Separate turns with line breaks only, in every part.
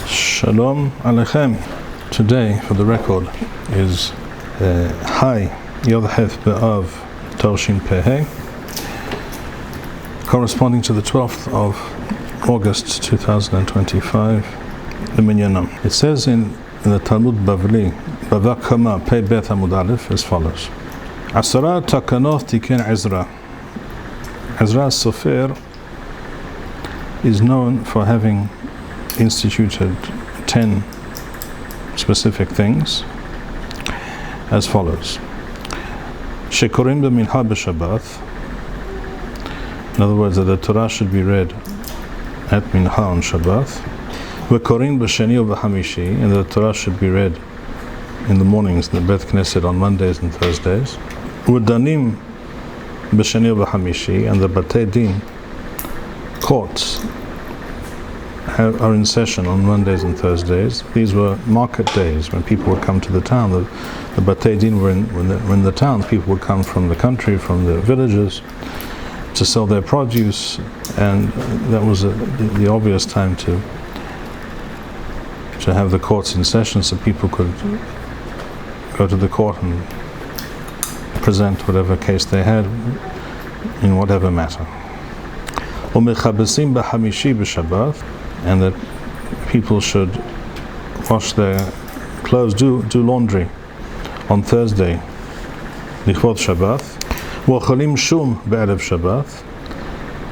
Shalom Aleichem. Today, for the record, is High Yod Heth B'Av Torshin Pehei, corresponding to the 12th of August 2025, the Minyanam. It says in the Talmud Bavli, Bava Kama Pei Bet Amud Aleph, as follows: Asara takanot tiken Ezra. Ezra Sofer is known for having instituted 10 specific things as follows. Shekorim b'mincha b'Shabbat. In other words, that the Torah should be read at mincha on Shabbat. V'korim b'sheni u'v'hamishi, and the Torah should be read in the mornings in the Beth Knesset on Mondays and Thursdays. V'danim b'sheni u'v'hamishi, and the Batei Din courts are in session on Mondays and Thursdays. These were market days when people would come to the town. The Batei Din were in the town. People would come from the country, from the villages, to sell their produce, and that was the obvious time to have the courts in session, so people could go to the court and present whatever case they had in whatever matter. U'mechabesim b'hamishi b'Shabbat, and that people should wash their clothes, do laundry on Thursday, lichvot Shabbat. V'ochalim shum be'erev Shabbat,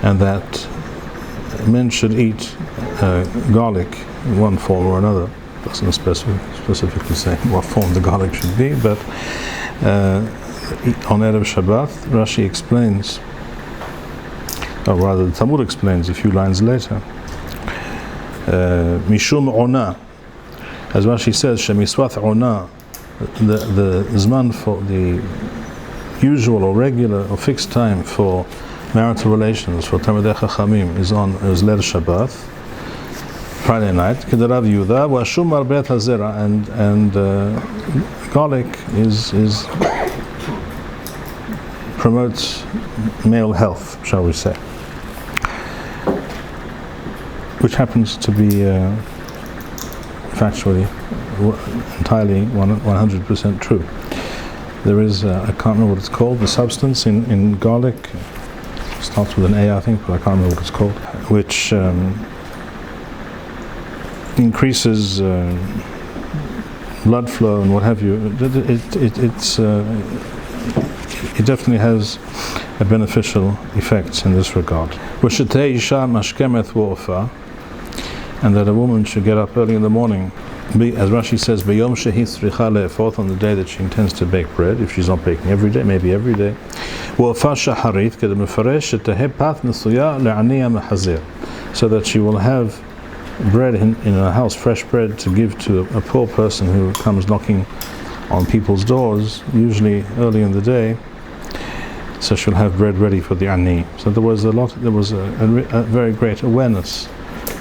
and that men should eat garlic in one form or another. Doesn't specifically say what form the garlic should be, but on erev Shabbat, Rashi explains, or rather the Talmud explains a few lines later. Mishum ona, as Rashi says, shemiswat ona, the zman for the usual or regular or fixed time for marital relations for Talmidei Chachamim is Leil Shabbat, Friday night. Kedarav Yuda v'ashum arbet hazera, and garlic is promotes male health, shall we say, which happens to be factually entirely 100% true. There is, I can't remember what it's called, the substance in garlic, starts with an A, I think, but I can't remember what it's called, which increases blood flow and what have you. It definitely has a beneficial effects in this regard. And that a woman should get up early in the morning, as Rashi says, b'yom shehi tzricha le'efot, on the day that she intends to bake bread, if she's not baking every day, maybe every day. Wa'ofa shaharit k'de mefaresh shetehe pat nesuya le'aniya mehazir, so that she will have bread in her house, fresh bread, to give to a poor person who comes knocking on people's doors, usually early in the day. So she'll have bread ready for the ani. So there was a very great awareness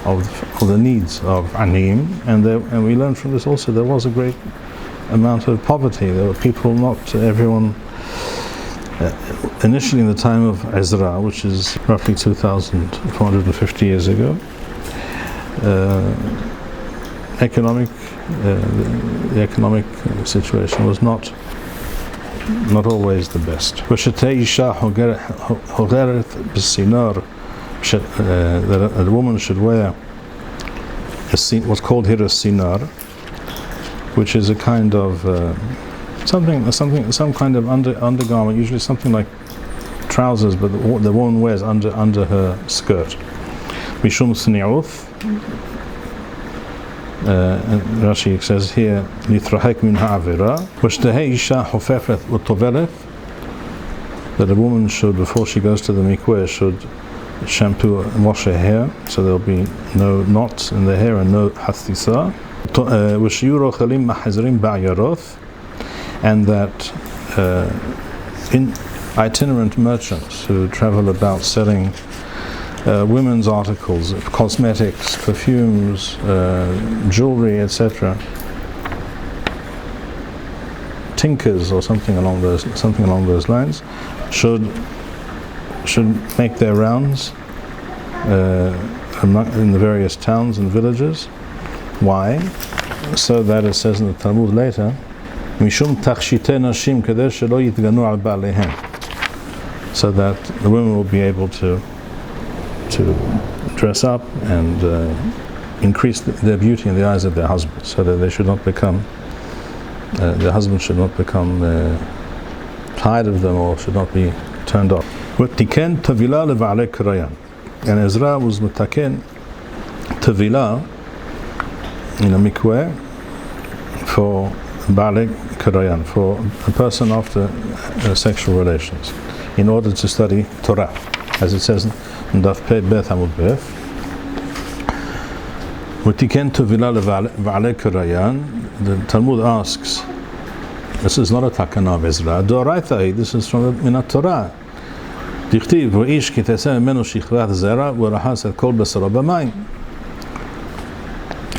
of the needs of aniyim, and we learned from this also there was a great amount of poverty. There were people, not everyone, initially in the time of Ezra, which is roughly 2,450 years ago, the economic situation was not always the best. That a woman should wear what's called here a sinar, which is a kind of some kind of undergarment, usually something like trousers, but the woman wears under her skirt. Mishum sni'uth, and Rashi says here, Nitrahek min ha'avira, v'shtehei isha hofefet u'toveleth, that a woman should, before she goes to the Mikveh, should shampoo and wash her hair, so there'll be no knots in the hair and no hathisa. V'shiur ochalim mahazrim ba'yaroth, and that itinerant merchants who travel about selling women's articles, cosmetics, perfumes, jewelry, etc., tinkers or something along those lines, should make their rounds in the various towns and villages. Why? So that it says in the Talmud later, Mishum tachshitei nashim kadeh shelo yitganu al ba'alehem, so that the women will be able to dress up and increase their beauty in the eyes of their husbands, so that they should not become, their husbands should not become tired of them or should not be turned off. وَتِكَنْ تَوِلَا لِبَعْلَيْ كَرَيَانِ, and Ezra was mutaken tevila in a mikveh for Ba'alei Karayan, for a person after sexual relations, in order to study Torah, as it says in Daf Pei Bet Amud Beth. وَتِكَنْ تَوِلَا لِبَعْلَيْ كَرَيَانِ. The Talmud asks, this is not a takana of Ezra, this is from the Minat Torah. דכתיב ואיש כי תעשה ממנו שכבת זרע ורחץ את כל בשרו במים.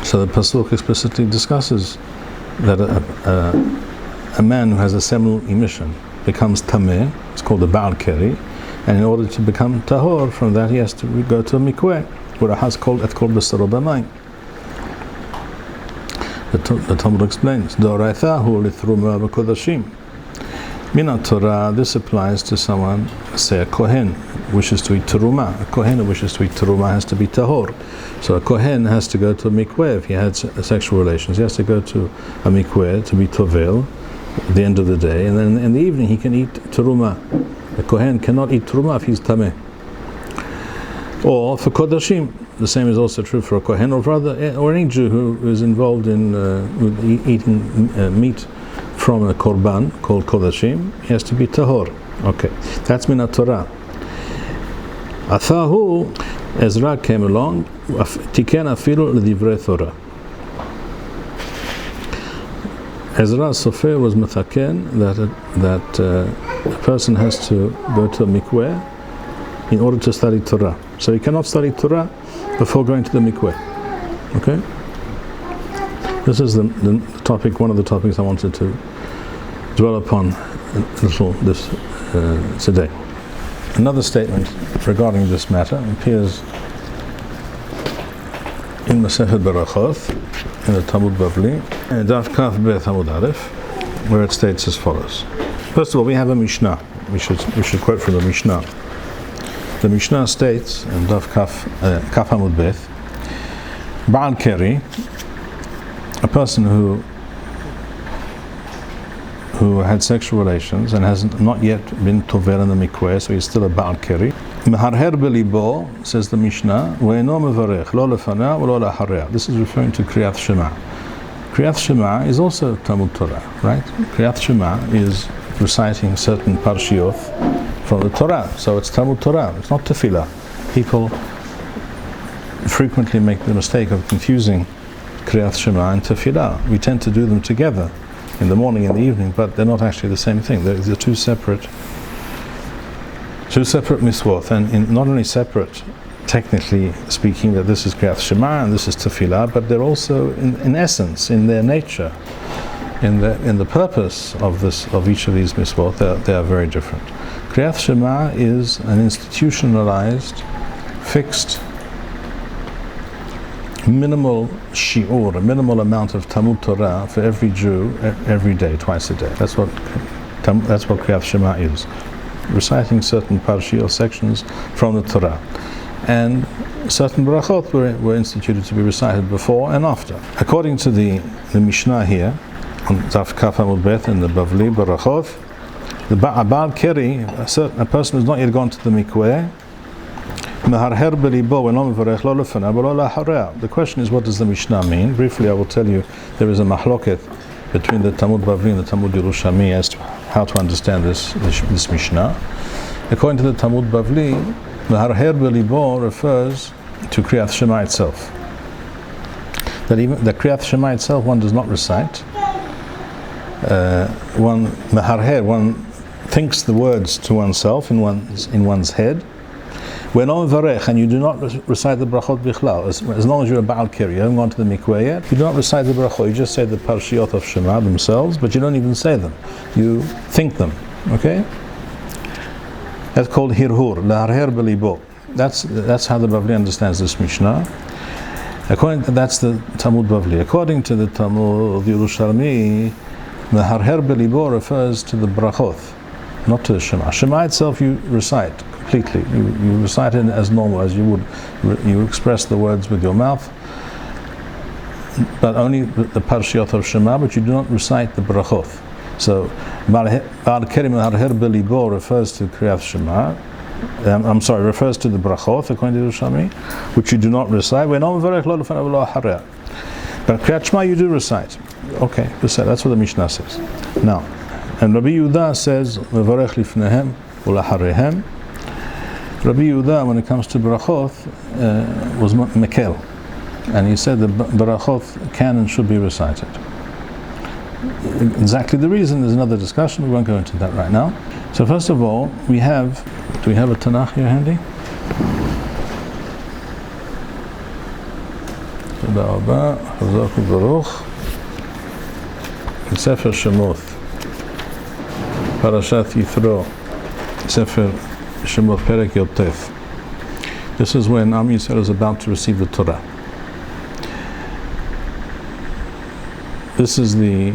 So the pasuk explicitly discusses that a man who has a seminal emission becomes tameh. It's called the Baal Keri, and in order to become tahor from that he has to go to a mikveh ורחץ את כל בשרו במים. The Talmud explains, דאורייתא הוא לתרומה בקודשים. Minat Torah, this applies to someone, say a kohen wishes to eat terumah. A kohen who wishes to eat terumah has to be tahor. So a kohen has to go to a mikveh. If he had sexual relations, he has to go to a mikveh to be tovel at the end of the day, and then in the evening he can eat terumah. A kohen cannot eat terumah if he's tameh. Or for kodashim, the same is also true for a kohen or any Jew who is involved in eating meat from a korban called kodashim. He has to be tahor. Okay, that's Minat Torah. Athahu, Ezra came along, tiken afilu l'divrei Torah. Ezra Sofer was mataken that a person has to go to a mikveh in order to study Torah. So he cannot study Torah before going to the mikveh. Okay? This is the topic, one of the topics I wanted to dwell upon a little today. Another statement regarding this matter appears in Masechet Berachot, in the Talmud Bavli, Daf Kaf Bet Amud Aleph, where it states as follows. First of all, we have a Mishnah. We should quote from the Mishnah. The Mishnah states in Daf Kaf Amud Bet, Baal Keri, a person who had sexual relations and has not yet been tovel in the mikveh, so he's still a Baal Keri. Meharher belibo, says the Mishnah, ve'eno mevarech lo lefana v'lo lahareh. This is referring to Kriyat Shema. Kriyat Shema is also Talmud Torah, right? Kriyat Shema is reciting certain parshiot from the Torah, so it's Talmud Torah. It's not tefillah. People frequently make the mistake of confusing Kriyat Shema and tefillah. We tend to do them together in the morning and the evening, but they're not actually the same thing. They're two separate mitzvot, and not only separate, technically speaking, that this is Kriyat Shema and this is tefillah, but they're also, in essence, in their nature, in the purpose of each of these mitzvot, they are very different. Kriyat Shema is an institutionalized, fixed, minimal shiur, a minimal amount of Talmud Torah for every Jew every day, twice a day. That's what Kriyat Shema is. Reciting certain parashiyot sections from the Torah. And certain brachot were instituted to be recited before and after. According to the Mishnah here, on Daf Kaf Amud Bet in the Bavli Barachot, the Baal Keri, a person who's not yet gone to the mikveh, the question is, what does the Mishnah mean? Briefly, I will tell you, there is a mahloket between the Talmud Bavli and the Talmud Yerushalmi as to how to understand this Mishnah. According to the Talmud Bavli, Meharher belibo refers to Kriyat Shema itself. That even the Kriyat Shema itself one does not recite. One thinks the words to oneself in one's head. When on varech, and you do not recite the brachot bichlal, as long as you're a Baal Keri, you haven't gone to the mikveh yet, you do not recite the brachot, you just say the parshiyot of Shema themselves, but you don't even say them. You think them, okay? That's called hirhur, laharher belibo. That's how the Bavli understands this Mishnah. That's the Talmud Bavli. According to the Talmud Yerushalmi, the Harher Belibo refers to the brachot, not to the Shema. Shema itself you recite completely. You recite it as normal, as you would. You express the words with your mouth, but only the Parshiot of Shema, but you do not recite the brachot. So, Baal Kerim Harher Belibo refers to Kriyat Shema. Refers to the brachot according to Yerushalmi, which you do not recite. But Kriyat Shema you do recite. Okay, that's what the Mishnah says. Now, and Rabbi Yehuda says, "Mevarech lifnehem ulaharehem." Rabbi Yehuda, when it comes to brachot, was mekel, and he said the brachot can and should be recited. Exactly the reason, there's another discussion, we won't go into that right now. So first of all, do we have a Tanakh here handy? Toda Rabba, Chazak u'Baruch. Sefer Shemoth, Parashat Yithro, Sefer Shemoth, Perek Yotef. This is when Am Yisrael is about to receive the Torah. This is the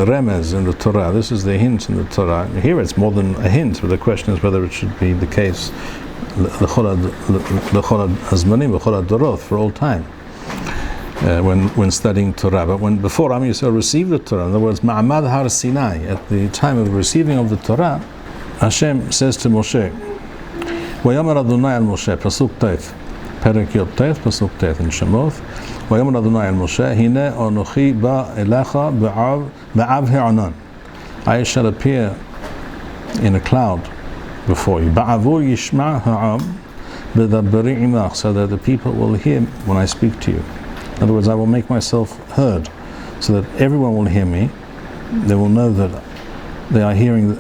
remez in the Torah. This is the hint in the Torah. Here it's more than a hint, but the question is whether it should be the case l'chol hazmanim, l'chol hadorot, for all time, when studying Torah. But before Am Yisrael received the Torah, in other words, Ma'amad Har Sinai, at the time of receiving of the Torah, Hashem says to Moshe, "Vayomer Adonai al Moshe," pasuk Tef, Perek Yotef, pasuk Tef in Shemoth. Vayomer Adonai al Moshe, Hine Anochi ba elecha ba'av ha'anan. I shall appear in a cloud before you. Ba'avur yishma ha'am b'daberi imach, so that the people will hear when I speak to you. In other words, I will make myself heard, so that everyone will hear me. They will know that they are hearing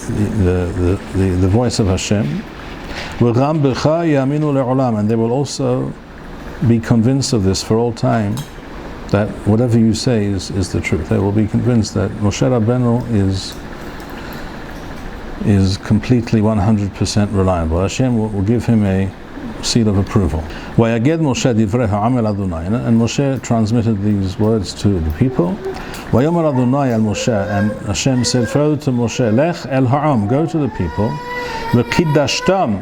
the voice of Hashem. And they will also be convinced of this for all time, that whatever you say is the truth. They will be convinced that Moshe Rabbeinu is completely 100% reliable. Hashem will give him a seal of approval. And Moshe transmitted these words to the people. And Hashem said further to Moshe, Lech el ha'am, go to the people, v'kiddashtam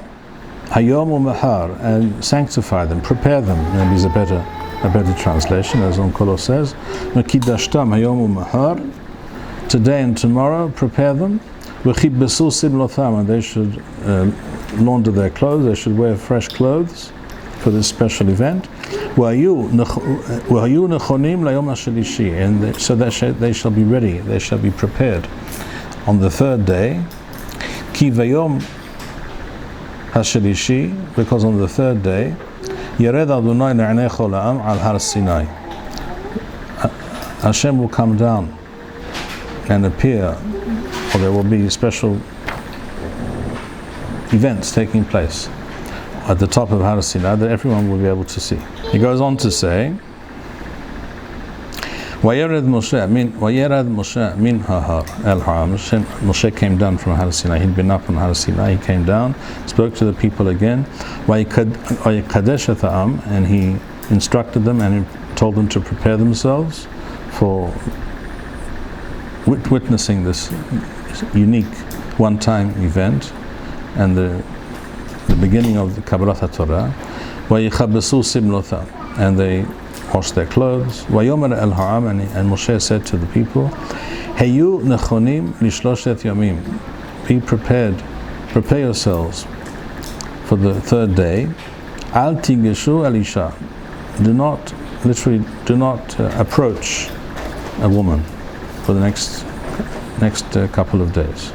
hayom u'mahar, and sanctify them, prepare them. Maybe is a better translation, as Onkolo says. V'kiddashtam hayom u'mahar, today and tomorrow, prepare them. V'chibbesu simlotham, and they should launder their clothes, they should wear fresh clothes for this special event. And so that they shall be ready, they shall be prepared on the third day. Ki vayom hashelishi, because on the third day, Yered Adonai ne'anecho la'am al har Sinai, Hashem will come down and appear, or there will be special events taking place at the top of Har Sinai that everyone will be able to see. He goes on to say, Vayered Moshe min hahar el ha'am. Moshe came down from Har Sinai. He'd been up on Har Sinai. He came down, spoke to the people again. Vayikadesh et ha'am, and he instructed them and he told them to prepare themselves for witnessing this unique one-time event and the beginning of the Kabbalat HaTorah. Vayichabbesu simlotham, and they washed their clothes. Vayomer el ha'am, and Moshe said to the people, Heyu nechonim lishloshet yamim, be prepared, prepare yourselves for the third day. Al tigeshu el isha, do not approach a woman for the next couple of days.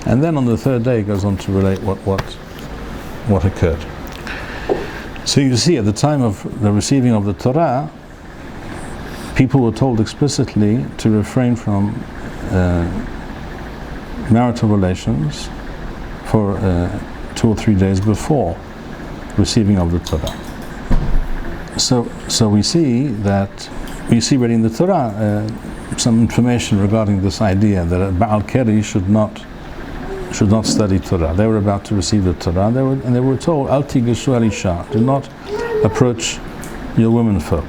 And then on the third day, it goes on to relate what occurred. So you see, at the time of the receiving of the Torah, people were told explicitly to refrain from marital relations for 2 or 3 days before receiving of the Torah. So we see reading the Torah some information regarding this idea that a Baal Keri should not should not study Torah. They were about to receive the Torah, and they were told, Al tigishu al isha, do not approach your women folk.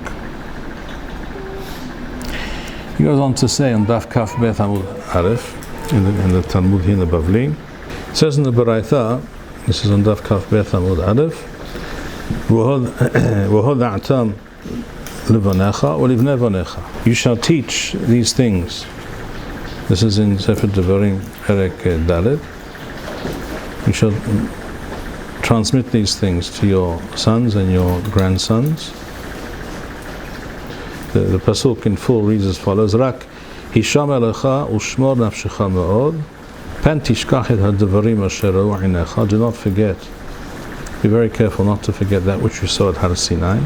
He goes on to say on Daf Kaf Bet Amud Arif, in the Talmud here in the Bavli, it says in the Baraitha, this is on Daf Kaf Bet Amud Arif, V'hod a'tam levanecha u'livnei vanecha. You shall teach these things. This is in Sefer Devarim Perek Dalet. You shall transmit these things to your sons and your grandsons. The pasuk in full reads as follows: Rak hisham elecha ushmor nafshecha me'od, pen tishkach et ha'devarim asher ra'u einecha. Do not forget. Be very careful not to forget that which you saw at Har Sinai.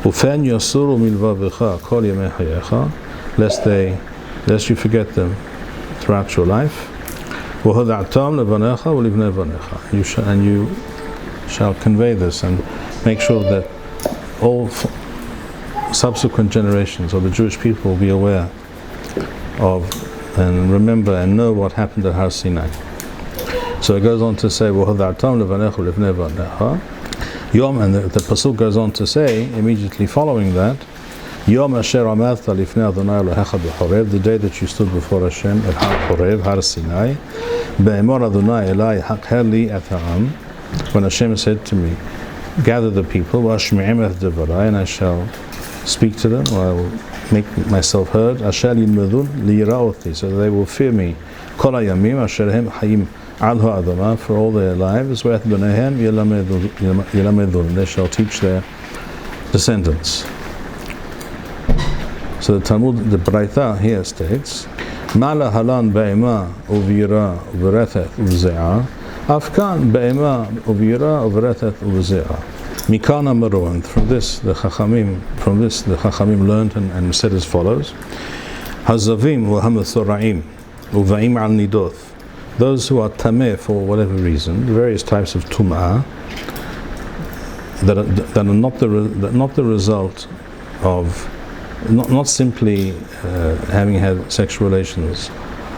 Ufen yasuru milvavecha kol yemei hayecha, lest you forget them throughout your life. And you shall convey this and make sure that all subsequent generations of the Jewish people will be aware of and remember and know what happened at Har Sinai. So it goes on to say, Yom, and the pasuk goes on to say immediately following that, Yom asher amadta lifnei Adonai Elohecha b'Horev, the day that you stood before Hashem at Horev, Har Sinai, be'emor Adonai Elai hakher li et ha'am, when Hashem said to me, gather the people, v'ashmi'im et devarai, and I shall speak to them, or I will make myself heard, asher yilmedun liyira'oti, so that they will fear me, kol hayamim asher hem hayim al ha'adamah, for all their lives, v'et b'neihem yilamedun, they shall teach their descendants. So the Talmud, the Baraitha here states, Mala halan be'ema uvira uverethet uveze'ah, afkan be'ema uvira uverethet uveze'ah. Mikana maru, and from this the Chachamim learned and said as follows: Hazavim u'hamethoraim uva'im al nidoth. Those who are tameh for whatever reason, various types of tumah that are not the result of not simply having had sexual relations,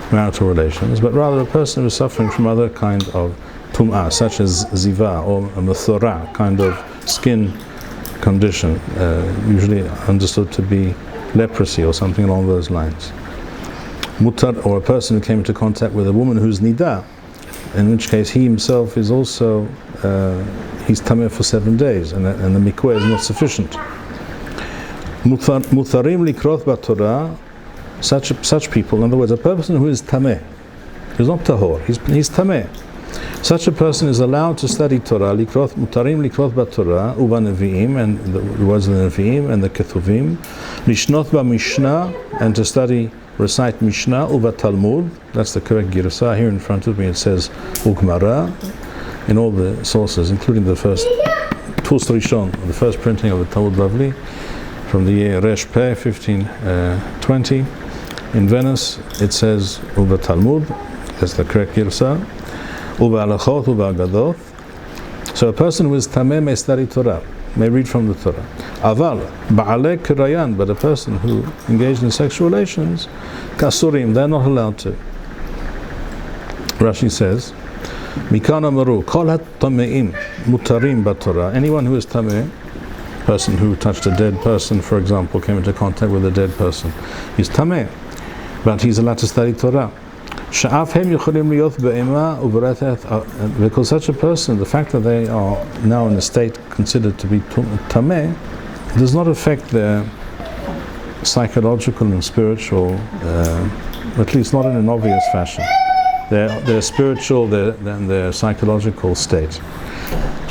marital relations, but rather a person who is suffering from other kind of tum'ah, such as ziva or a mathora, kind of skin condition, usually understood to be leprosy or something along those lines. Mutar, or a person who came into contact with a woman who's nida, in which case he himself is also, he's tameh for 7 days, and the mikveh is not sufficient. Mutharim likroth b'Torah, such people, in other words, a person who is tameh, who's not tahor, he's tameh. Such a person is allowed to study Torah, mutarim likroth b'Torah, uva nevi'im, and the words of the nevi'im and the ketuvim, lishnot b'mishnah, and to recite Mishnah, uva Talmud, that's the correct girsa. Here in front of me it says Ugmara, in all the sources, including the first Tus Rishon, the first printing of the Talmud Bavli, from the year Resh Peh, 1520. In Venice, it says Uba Talmud, that's the correct girsa, Uba Halachot, Uba Agadoth. So a person who is Tameh may study Torah, may read from the Torah. Aval, Ba'alek Kirayan, but a person who engaged in sexual relations, Kasurim, they're not allowed to. Rashi says, Mikana Maru, Kol HaTame'im, Mutarim B'Torah, anyone who is Tameh, person who touched a dead person, for example, came into contact with a dead person, he's tameh, but he's allowed to study Torah. Because such a person, the fact that they are now in a state considered to be tameh, does not affect their psychological and spiritual, at least not in an obvious fashion, their spiritual and their psychological state.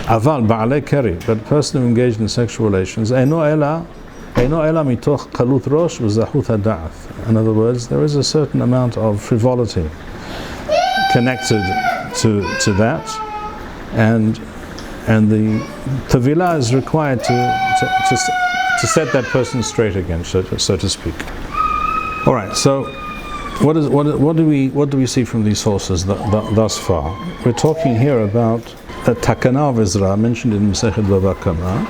Aval ba'alei keri, but a person who engaged in sexual relations, eino ela mitoch kalut rosh v'zahut hada'ath. In other words, there is a certain amount of frivolity connected to that, and the tevilah is required to set that person straight again, so to speak. All right. So, what do we see from these sources thus far? We're talking here about a takana of Ezra mentioned in Masechet Bava Kama,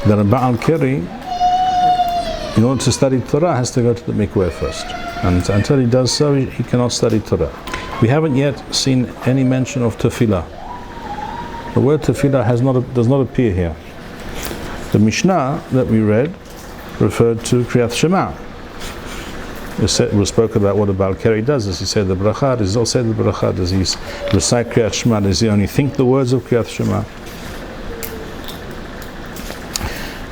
that a Ba'al Keri, in order to study Torah, has to go to the Mikveh first, and until he does so, he cannot study Torah. We haven't yet seen any mention of tefillah. The word tefillah does not appear here. The Mishnah that we read referred to Kriyat Shema. We spoke about what a Baal Keri does. Does he say the bracha? Does he also say the bracha? Does he recite Kriyat Shema? Does he only think the words of Kriyat Shema?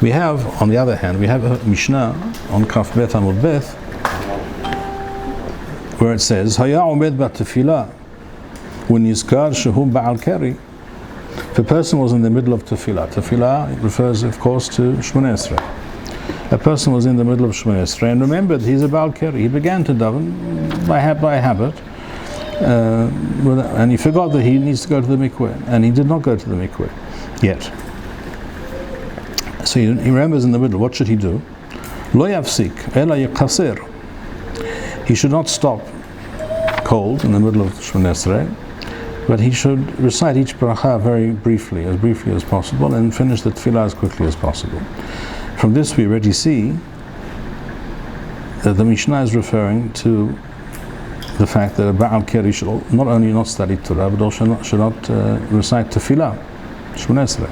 We have, on the other hand, we have a Mishnah on Kaf Bet Amud Bet, where it says, Haya umed ba'tefillah, when yizkar shehu Baal Keri. If a person was in the middle of tefillah refers, of course, to Shmoneh Esrei. A person was in the middle of Shmoneh Esrei and remembered he's a Baal Keri. He began to daven by habit, and he forgot that he needs to go to the mikveh, and he did not go to the mikveh yet. So he remembers in the middle. What should he do? Lo yafsik ela yaqasir. He should not stop cold in the middle of Shmoneh Esrei, but he should recite each bracha very briefly as possible, and finish the tefillah as quickly as possible. From this we already see that the Mishnah is referring to the fact that a Baal Keri should not only not study Torah, but also should not recite tefillah, Shmoneh Esrei.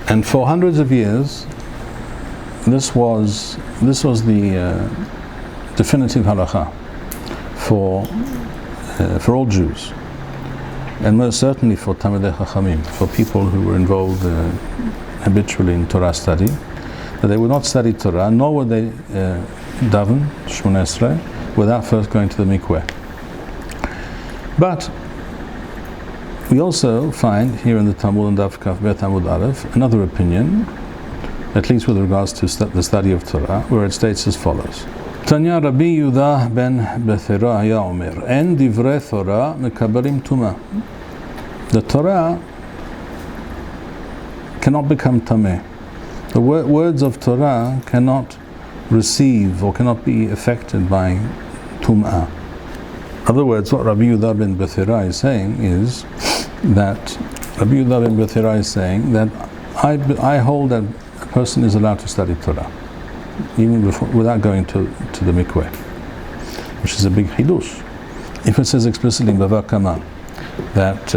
And for hundreds of years, this was the definitive halakha for all Jews, and most certainly for Talmidei Chachamim, for people who were involved habitually in Torah study, that they would not study Torah, nor would they daven Shmoneh Esrei without first going to the mikveh. But we also find here in the Talmud and Daf Kaf Bet Amud Aleph another opinion, at least with regards to the study of Torah, where it states as follows: Tanya Rabbi Yehuda ben Bethera haya omer, en divrei Torah mekabelim tumah. The Torah cannot become tameh. The words of Torah cannot receive or cannot be affected by tumah. In other words, what Rabbi Yehuda ben Bethera is saying is that I hold that a person is allowed to study Torah even without going to the mikveh, which is a big chidush. If it says explicitly in Bava Kama that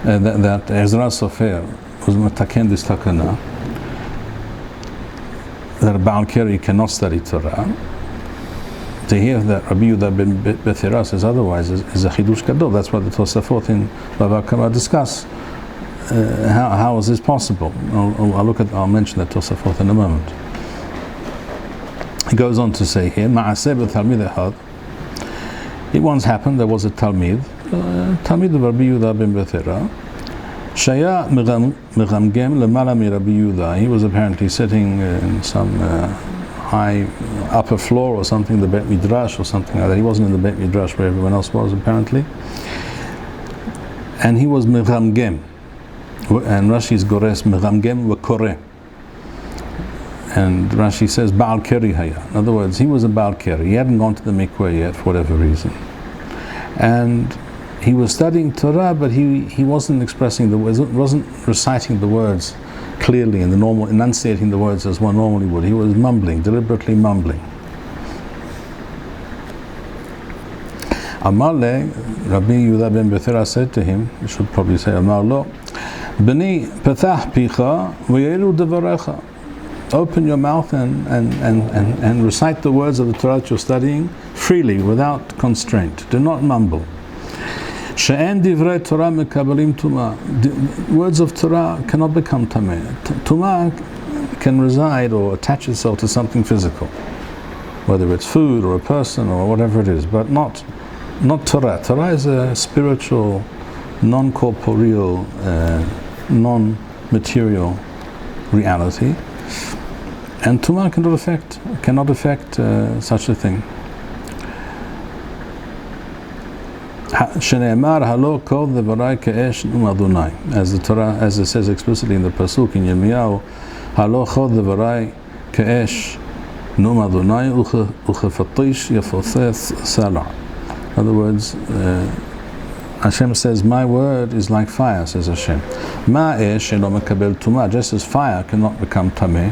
that Ezra Sofer was mataken this takana, that a Baal Keri cannot study Torah, to hear that Rabbi Yehuda ben Bethera says otherwise is a chidush gadol. That's what the Tosafot in Bava Kama discuss. How is this possible? I'll mention that Tosafot in a moment. He goes on to say here, it once happened, there was a Talmid of Rabbi Yehuda ben Bethera, Shaya megamgem lemala mi Rabbi Yehuda. He was apparently sitting in some high upper floor or something, the Bet Midrash or something like that. He wasn't in the Bet Midrash where everyone else was apparently. And he was megamgem. And Rashi's gores megamgem v'koreh. And Rashi says Baal Keri haya. In other words, he was a Baal Keri. He hadn't gone to the mikveh yet for whatever reason. And he was studying Torah, but he wasn't expressing the words, wasn't reciting the words clearly in the normal, enunciating the words as one normally would. He was mumbling, deliberately mumbling. Amar le, Rabbi Yehuda ben Bethera said to him, you should probably say Amar lo, B'ni petach picha v'yeru devarecha. Open your mouth and recite the words of the Torah that you're studying freely, without constraint. Do not mumble. She'en divrei Torah mekabelim tumah. Words of Torah cannot become tameh. Tumah can reside or attach itself to something physical, whether it's food or a person or whatever it is, but not Torah. Torah is a spiritual, non-corporeal, non-material reality. And tumah cannot affect such a thing. Shene'emar halo kol devarai ke'esh Adonai. As the Torah, as it says explicitly in the pasuk in Yirmiyahu, halo kol devarai ke'esh Adonai uchefatish yafothes sala. In other words, Hashem says, my word is like fire, says Hashem. Ma'esh elo mekabel tumah. Just as fire cannot become tameh,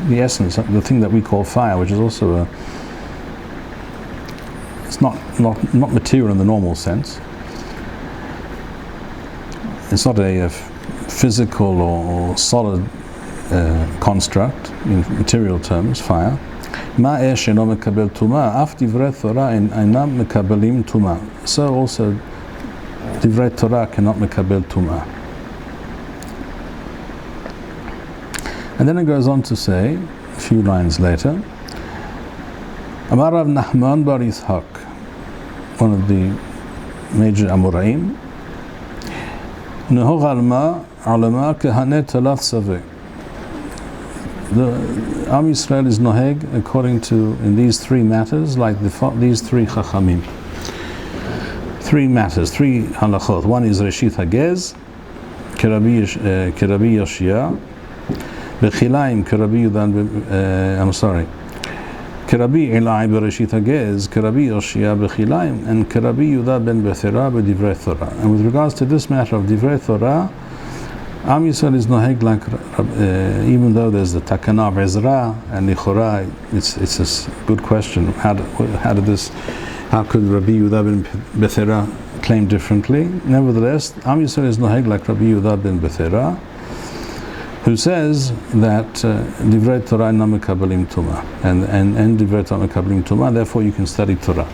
the essence, the thing that we call fire, which is also It's not material in the normal sense. It's not a physical or solid construct in material terms, fire. So also Divrei Torah cannot mekabel tumah. And then it goes on to say, a few lines later, Amar Rav Nachman bar Yitzhak, one of the major Amoraim, Nehog alma kehaneh talat saveh. The Am Yisrael is noheg according to, in these three matters, like these three chachamim. Three matters, three halachot. One is Reshit Hagez, Kerabi Yoshia, Bechilaim Kerabi Yudan, Kerabi Elai Bereshit Hagez, Kerabi Yoshia Bechilaim, and Kerabi Yudah ben Bethera B'divrei Torah. And with regards to this matter of Divrei Torah, Am Yisrael is noheg like, even though there's the takana of Ezra and Lichora, it's a good question. How could Rabbi Yehuda ben Bethera claim differently? Nevertheless, Am Yisrael is noheg like Rabbi Yehuda ben Bethera, who says that Divrei Torah na mekabelim tumah, and Divrei Torah mekabelim tumah. Therefore, you can study Torah.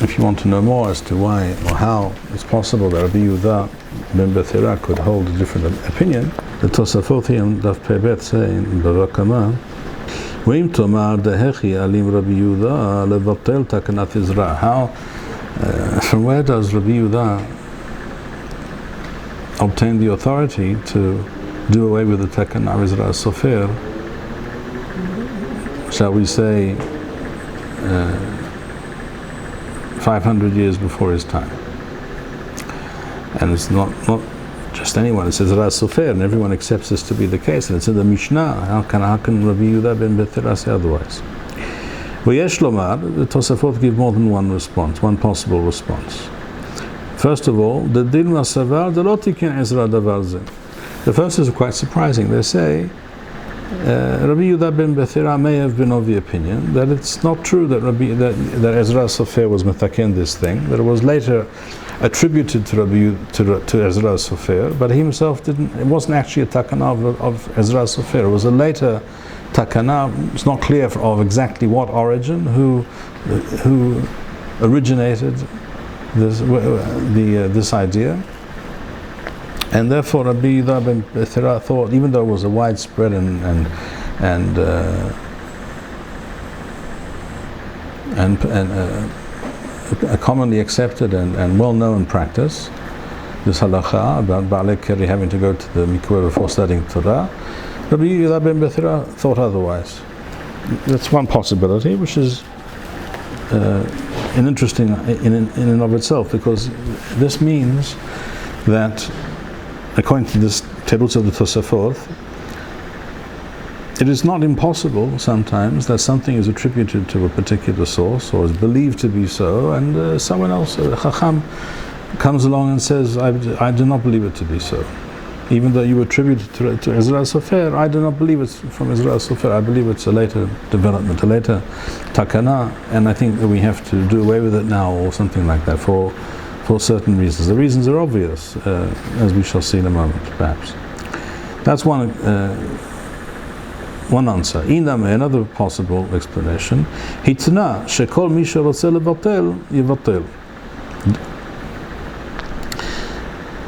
If you want to know more as to why or how it's possible that Rabbi Yehuda ben Bethera could hold a different opinion, the Tosafot here in Daf Pebet say in Bava Kama, V'im tomar dehechi alim Rabbi Yehuda levatel takanat Ezra. How, from where does Rabbi Yehuda obtain the authority to do away with the takana of Ezra Sofer, shall we say, 500 years before his time? And it's not just anyone. It says Ezra Sofer, and everyone accepts this to be the case. And it's in the Mishnah. How can Rabbi Yehuda ben Bethera say otherwise? V'yesh lomar, the Tosafot give more than one response, one possible response. First of all, the dilma savar de lo tiken Ezra davar ze. The first is quite surprising. They say Rabbi Yehuda ben Bethera may have been of the opinion that it's not true that that Ezra Sofer was metaken this thing, that it was later attributed to Ezra Sofer, but he himself didn't. It wasn't actually a takana of Ezra Sofer. It was a later takana. It's not clear of exactly what origin, who originated this idea. And therefore, Rabbi Yehuda ben Bethera thought, even though it was a widespread and a commonly accepted and well-known practice, this halakha about Ba'alei Keri having to go to the Mikveh before studying Torah, Rabbi Yehuda ben Bethera thought otherwise. That's one possibility, which is interesting in and of itself, because this means that, according to this tables of the Tosafot, it is not impossible sometimes that something is attributed to a particular source or is believed to be so, and someone else, a Chacham, comes along and says, I do not believe it to be so. Even though you attribute it to Ezra Sofer, I do not believe it's from Ezra Sofer. I believe it's a later development, a later takana, and I think that we have to do away with it now, or something like that, for certain reasons. The reasons are obvious, as we shall see in a moment, perhaps. That's one answer. Another possible explanation, Hitna shekol mi sherotze levatel yivatel.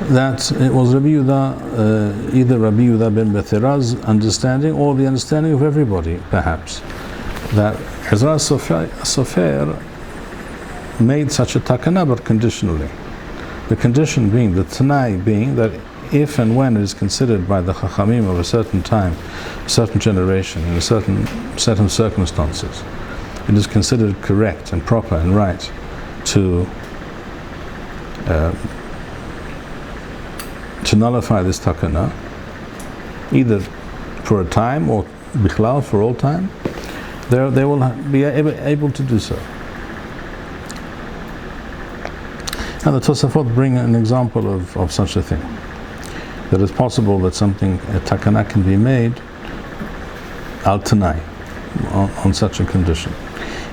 That it was Rabbi Yehuda, either Rabbi Yehuda ben Bethera's understanding or the understanding of everybody, perhaps, that Ezra Sofer made such a takana, but conditionally. The condition being, the Tanai being, that if and when it is considered by the Chachamim of a certain time, a certain generation, in a certain circumstances, it is considered correct and proper and right to nullify this takana, either for a time or bichlal, for all time, they will be able to do so. Now the Tosafot bring an example of such a thing. That it's possible that something, a takana, can be made al tanai, on such a condition.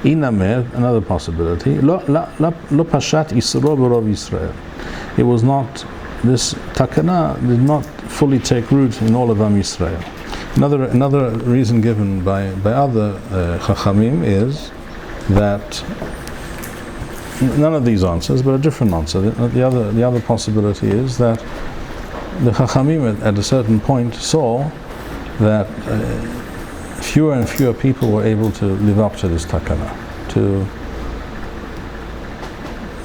Inamer, another possibility, lo pashat Yisro b'rov Yisrael. It was not, this takana did not fully take root in all of Am Yisrael. Another reason given by other Chachamim is that none of these answers, but a different answer. The other possibility is that the Chachamim at a certain point saw that fewer and fewer people were able to live up to this takana.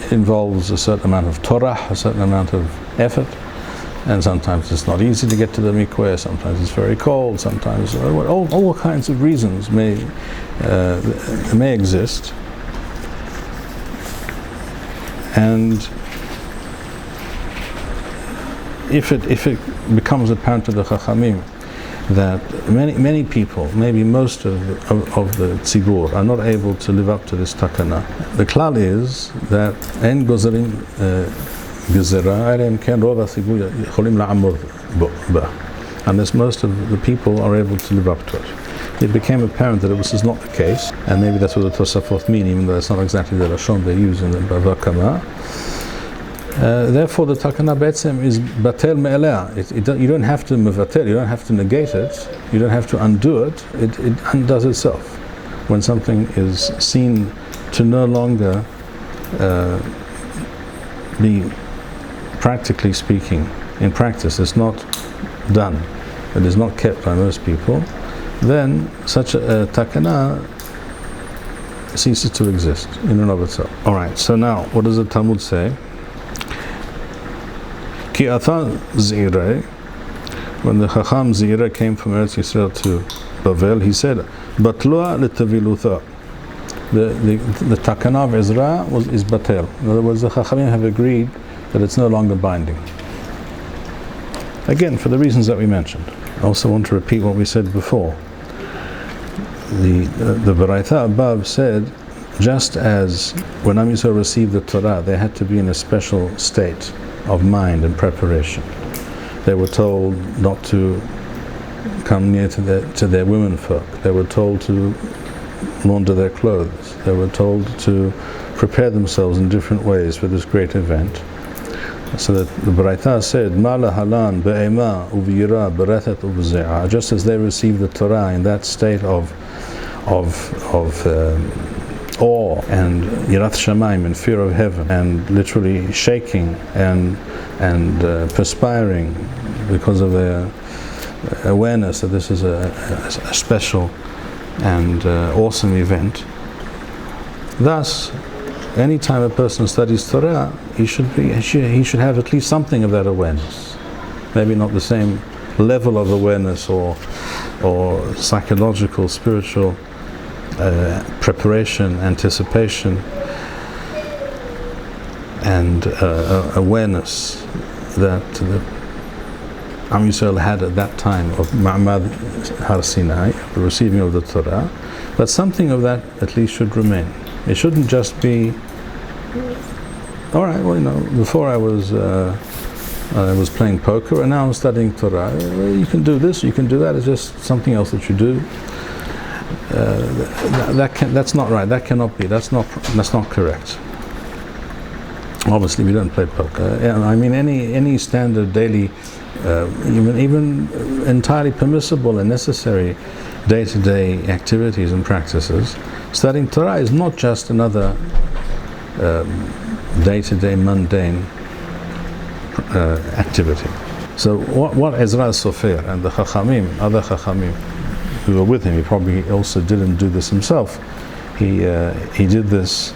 It involves a certain amount of Torah, a certain amount of effort, and sometimes it's not easy to get to the Mikveh, sometimes it's very cold, sometimes all kinds of reasons may exist. And if it becomes apparent to the Chachamim that many people, maybe most of the tzibur, are not able to live up to this takana, the klal is that en gozerim gezerah elem ken rov hatzibur yocholim la'amod ba, unless most of the people are able to live up to it. It became apparent that this is not the case, and maybe that's what the Tosafot mean, even though it's not exactly the lashon they use in the Bava Kama. Therefore, the takana betzem is batel me'elea. You don't have to mevatel, you don't have to negate it, you don't have to undo it. It undoes itself. When something is seen to no longer be, practically speaking, in practice, it's not done, it is not kept by most people, then such a takana ceases to exist in and of itself. Alright, so now, what does the Talmud say? Ki ata Zireh, when the Chacham Zireh came from Eretz Yisrael to Bavel, he said, Batloa letavilutha. The takana of Ezra is batel. In other words, the Chachamim have agreed that it's no longer binding. Again, for the reasons that we mentioned. I also want to repeat what we said before. The Baraita above said, just as when Am Yisrael received the Torah, they had to be in a special state of mind and preparation. They were told not to come near to their women folk. They were told to launder their clothes. They were told to prepare themselves in different ways for this great event. So that the Baraita said, Mala halan be'ema uvira berethet uvze'a. Just as they received the Torah in that state of awe and yirat shamayim, and fear of heaven, and literally shaking and perspiring because of their awareness that this is a special and awesome event. Thus, anytime a person studies Torah, he should have at least something of that awareness. Maybe not the same level of awareness or psychological, spiritual preparation, anticipation, and awareness that Am Yisrael had at that time of Ma'amad Har Sinai, the receiving of the Torah, but something of that at least should remain. It shouldn't just be, all right, well, before I was playing poker and now I'm studying Torah. You can do this, you can do that. It's just something else that you do. That's not right. That cannot be. That's not correct. Obviously, we don't play poker. I mean, any standard daily, even entirely permissible and necessary day-to-day activities and practices. Studying Torah is not just another day-to-day mundane activity. So what Ezra Sofer and the Chachamim, other Chachamim who were with him, he probably also didn't do this himself. He did this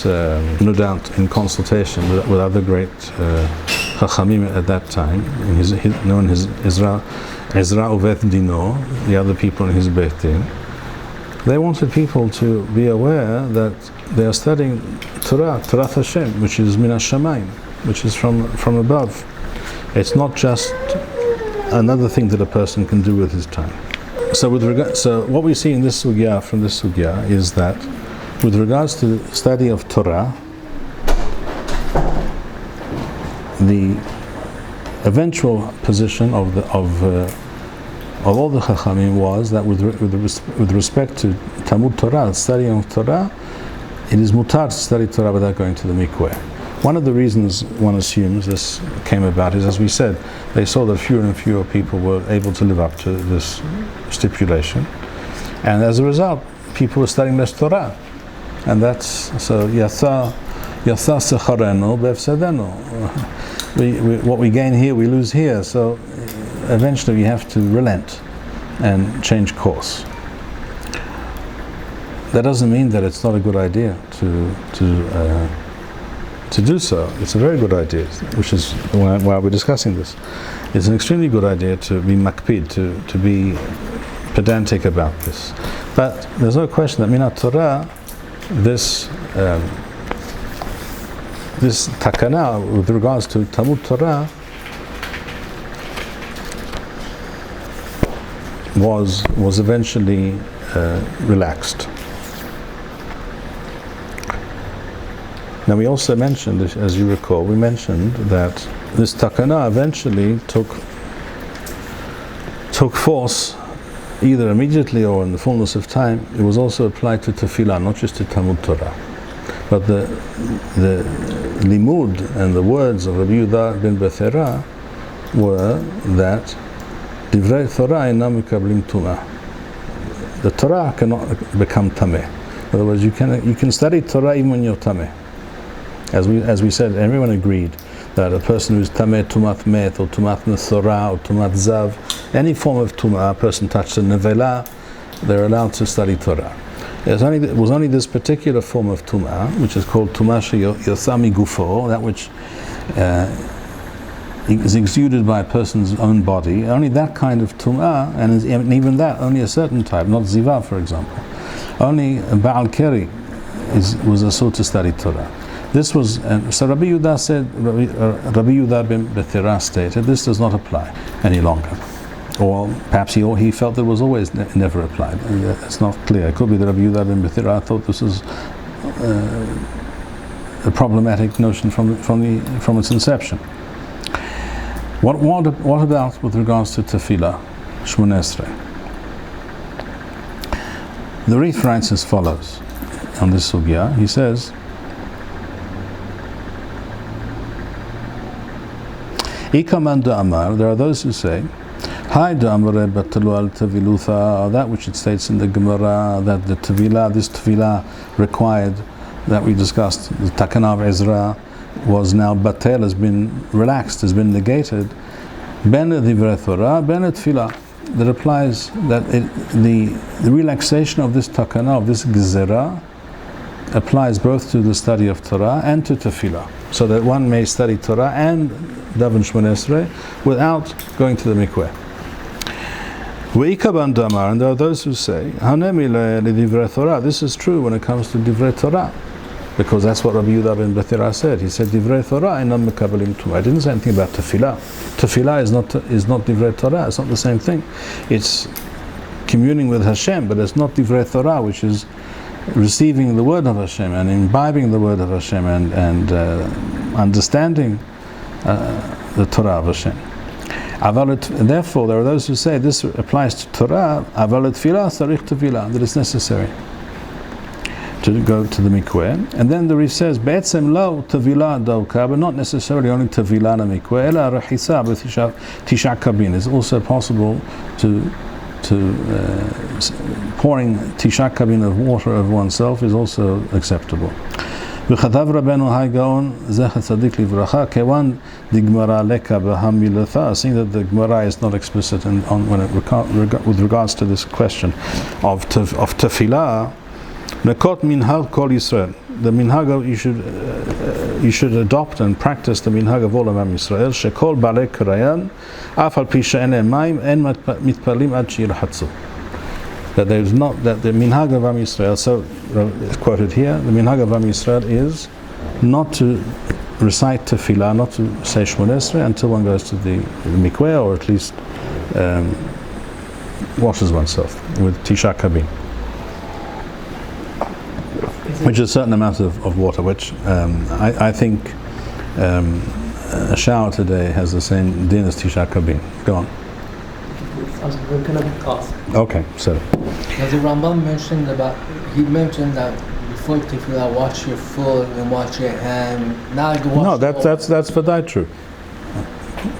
no doubt in consultation with other great Chachamim at that time, known as Ezra Uveth Dino, the other people in his Beit Din. They wanted people to be aware that they are studying Torah Hashem, which is Min HaShamayim, which is from above. It's not just another thing that a person can do with his time. So what we see in this sugya, from this sugya, is that with regards to the study of Torah, the eventual position of of all the Chachamim was that with respect to Talmud Torah, studying of Torah, it is mutar to study Torah without going to the Mikveh. One of the reasons one assumes this came about is, as we said, they saw that fewer and fewer people were able to live up to this stipulation, and as a result, people were studying less Torah, and that's so. Yatsa secharenu befsedenu. What we gain here, we lose here. So eventually, we have to relent and change course. That doesn't mean that it's not a good idea to do so. It's a very good idea, which is why we're discussing this. It's an extremely good idea to be makpid, to be pedantic about this. But there's no question that minat Torah, this takana with regards to Talmud Torah was eventually relaxed. Now we also mentioned, as you recall, we mentioned that this takana eventually took force either immediately or in the fullness of time. It was also applied to tefillah, not just to Talmud Torah. But the limud and the words of Rabbi Yehuda ben Bethera were that divrei Torah einam mikablim tumah. The Torah cannot become tameh. In other words, you can study Torah even when you're tameh. As we said, everyone agreed that a person who's tameh tumat met or tumat nethora or tumat zav, any form of tumah, a person touched a nevela, they're allowed to study Torah. It was only this particular form of tumah, which is called tumah sheyosami gufo, that which is exuded by a person's own body. Only that kind of tumah, and even that, only a certain type, not ziva, for example. Only Baal Keri was asur to study Torah. This was, so Rabbi Yehuda said, Rabbi Yehuda ben Bethera stated, this does not apply any longer. Or perhaps he felt that it was always never applied. It's not clear. It could be that Rabbi Yehuda ben Bethera thought this was a problematic notion from its inception. What about with regards to tefillah, Shmoneh Esrei? The Rif writes as follows on this sugya. He says, Ikaman Amar, there are those who say, Hi Da'amare batalu al tevilutha, that which it states in the Gemara, that this tevilah required, that we discussed, the takana of Ezra, was now batel, has been relaxed, has been negated. Ben divrei Torah, ben tefillah. That applies that the relaxation of this takana, of this gezerah, applies both to the study of Torah and to tefillah, so that one may study Torah and daven Shmoneh Esrei without going to the mikveh. Ve'ikaban damar, and there are those who say, Hanemi divrei Torah. This is true when it comes to divrei Torah, because that's what Rabbi Yehuda ben Bethera said. He said, divrei Torah einam mekabelim tumah. I didn't say anything about tefillah. Tefillah is not divrei Torah. It's not the same thing. It's communing with Hashem, but it's not divrei Torah, which is receiving the word of Hashem and imbibing the word of Hashem and understanding the Torah of Hashem. Therefore, there are those who say this applies to Torah, avalut tefillah, sarich tefillah, that it's necessary to go to the mikveh. And then the Rif says, be'etzem lo tefillah dawka, but not necessarily only tefillah na mikveh, ela rechisa b'tisha kabin. It's also possible to pouring tisha kabin of water over oneself is also acceptable. V'chadav Rabbeinu Hagaon zecher tzadik livracha kewan digmara leka b'hamilatha. Seeing that the Gemara is not explicit with regards to this question of tefillah, nekot minhag kol Yisrael. The minhag you should adopt and practice the minhag of all of Am Yisrael. Shekol balei karayan af al pi she'en mayim en mitpalim ad sheyirhatzu. That the minhag of Am Yisrael, so quoted here, the minhag of Am Yisrael is not to recite tefillah, not to say Shmoneh Esrei until one goes to the mikveh, or at least washes oneself with tisha kabin, which is a certain amount of water, which I think a shower today has the same din as tisha kabin. Go on.
we're going to ask.
Okay, so.
As the Rambam mentioned that before tefillah, wash your foot and wash your hand. Now you wash.
No, that's Vadai true.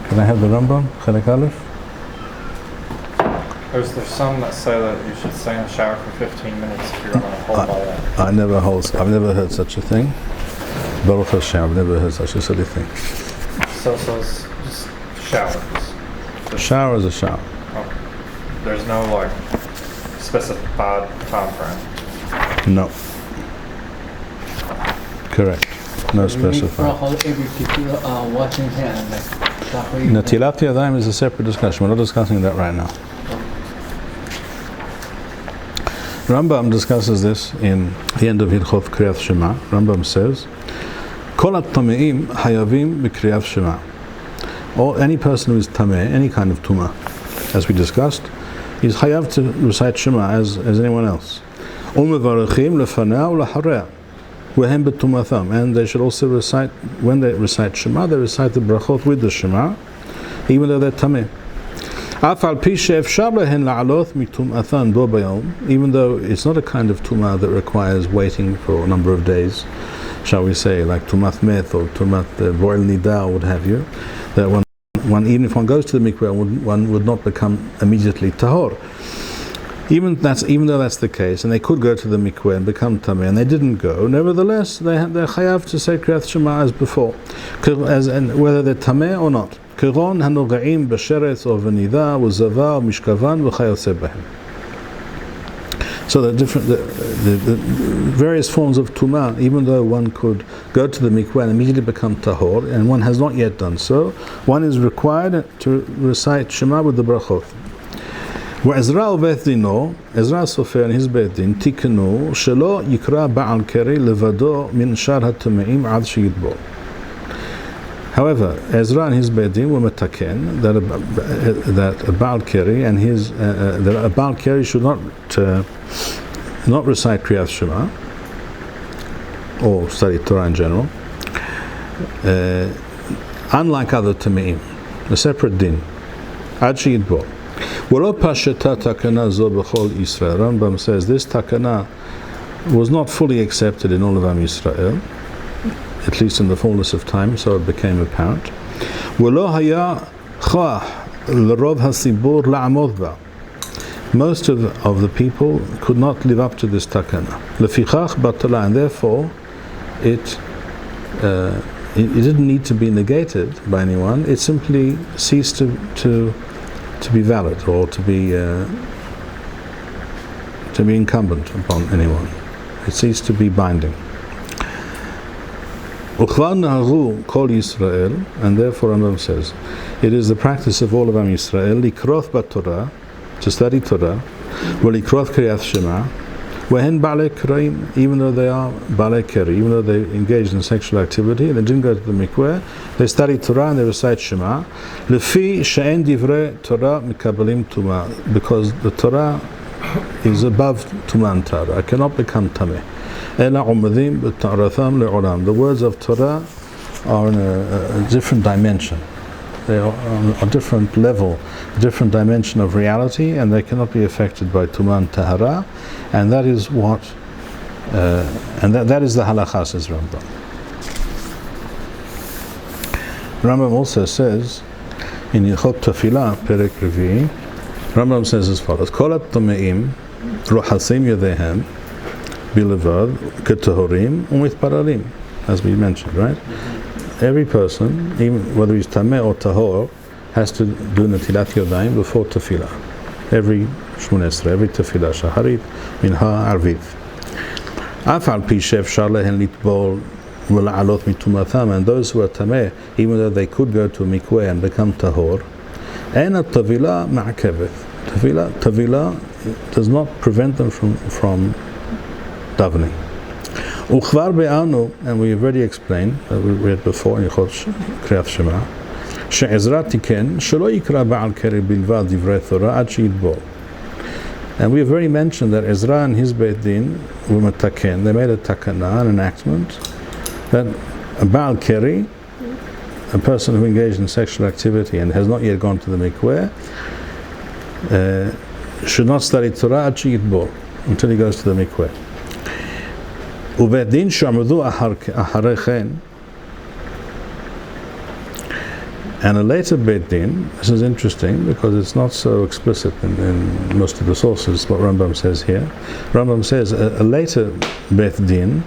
Can I have the Rambam? Chelek Aleph?
There's some that say that you should stay in the shower for 15 minutes if you're going to hold by that.
I've never heard such a thing. Baruch Hashem, I've never heard such a silly thing.
So it's just showers.
Shower is a shower.
Oh. There's no like specified time frame.
No. Correct. No specified.
Washing hands.
Natilat Yadayim is a separate discussion. We're not discussing that right now. Rambam discusses this in the end of Hilchot Kriyat Shema. Rambam says, Kol at-tame'im hayavim b'kriyat Shema. Or any person who is tameh, any kind of tumah, as we discussed, is hayav to recite Shema as anyone else. U'mevarechim lefanah u'lahareah. Wehem b'tumatham. And they should also recite, when they recite Shema, they recite the brachot with the Shema, even though they're tameh. Even though it's not a kind of tumah that requires waiting for a number of days, shall we say, like tumat meth or tumat boil nida or what have you, that one even if one goes to the mikveh, one would not become immediately tahor. Even though that's the case, and they could go to the mikveh and become tameh, and they didn't go, nevertheless they're chayav to say kriyat Shema as before, and whether they're tameh or not. כגון הנוגעים בשרץ או בנידה וזבה ומשכבן וכיוצא בהם. So the various forms of tumah, even though one could go to the mikveh and immediately become tahor, and one has not yet done so, one is required to recite Shema with the brachot. وعزرا ובית דינו, עזרא הסופר and his בית דין, תיקנו שלא יקרא בעל קרי לבדו מן שאר הטמאים עד שיטבול. However, Ezra and his Beit Din were metaken that a Baal Keri and that a Baal Keri should not recite Kriyat Shema or study Torah in general, unlike other Tameim, a separate din. Ad she'yitbol. Welo pasheta takana zo b'chol Yisrael. Rambam says this takana was not fully accepted in all of Am Yisrael, at least in the fullness of time, so it became apparent. وَلَا هَيَا خَاهْ لَرَوْ هَسِبُورْ لَعَمُوذْ بَا. Most of the people could not live up to this takana. لَفِخَاخْ بَطَلَا. And therefore, it didn't need to be negated by anyone. It simply ceased to be valid or to be incumbent upon anyone. It ceased to be binding. Kol Yisrael, and therefore Rambam says, it is the practice of all of Am Yisrael, likroth b'Torah, to study Torah, v'likroth kriyat Shema, wehen ba'alei keraim, even though they are ba'alei keri, even though they engaged in sexual activity, and they didn't go to the mikveh, they study Torah and they recite Shema, lefi she'en divrei Torah mikabalim tumah, because the Torah is above tumah and Torah. I cannot become tameh. The words of Torah are in a different dimension. They are on a different level, a different dimension of reality, and they cannot be affected by tumah and tahara. And that is what, that is the halakha, says Rambam. Rambam also says in Hilchot Tefillah, Perek Revi, Rambam says as follows: Kol at-tameim rohasim yadehem bilevad ketahorim u'mitparalim, as we mentioned, right? Every person, even whether he's tameh or tahor, has to do natilat yadayim before tefillah. Every Shmoneh Esrei, every tefillah, shaharit, minha, arviv. Af al pi she'efshar lehen litbol v'la'alot mitumatham, and those who are tameh, even though they could go to a mikveh and become tahor, en at-tavilah ma'akevet. Tavilah does not prevent them from davening. Ukhvar be'anu, and we have already explained, we read before in Kriyat Shema, she'ezra tiken shelo yikra ba'al keri bilvad divrei Torah ad she'yitbol. And we have already mentioned that Ezra and his Beit Din were metaken. They made a takana, an enactment, that a Baal Keri, a person who engaged in sexual activity and has not yet gone to the mikveh, should not study Torah until he goes to the mikveh. ובית שעמדו אחרי כן, and a later Beit Din, this is interesting because it's not so explicit in most of the sources, what Rambam says here. Rambam says a later Beit Din,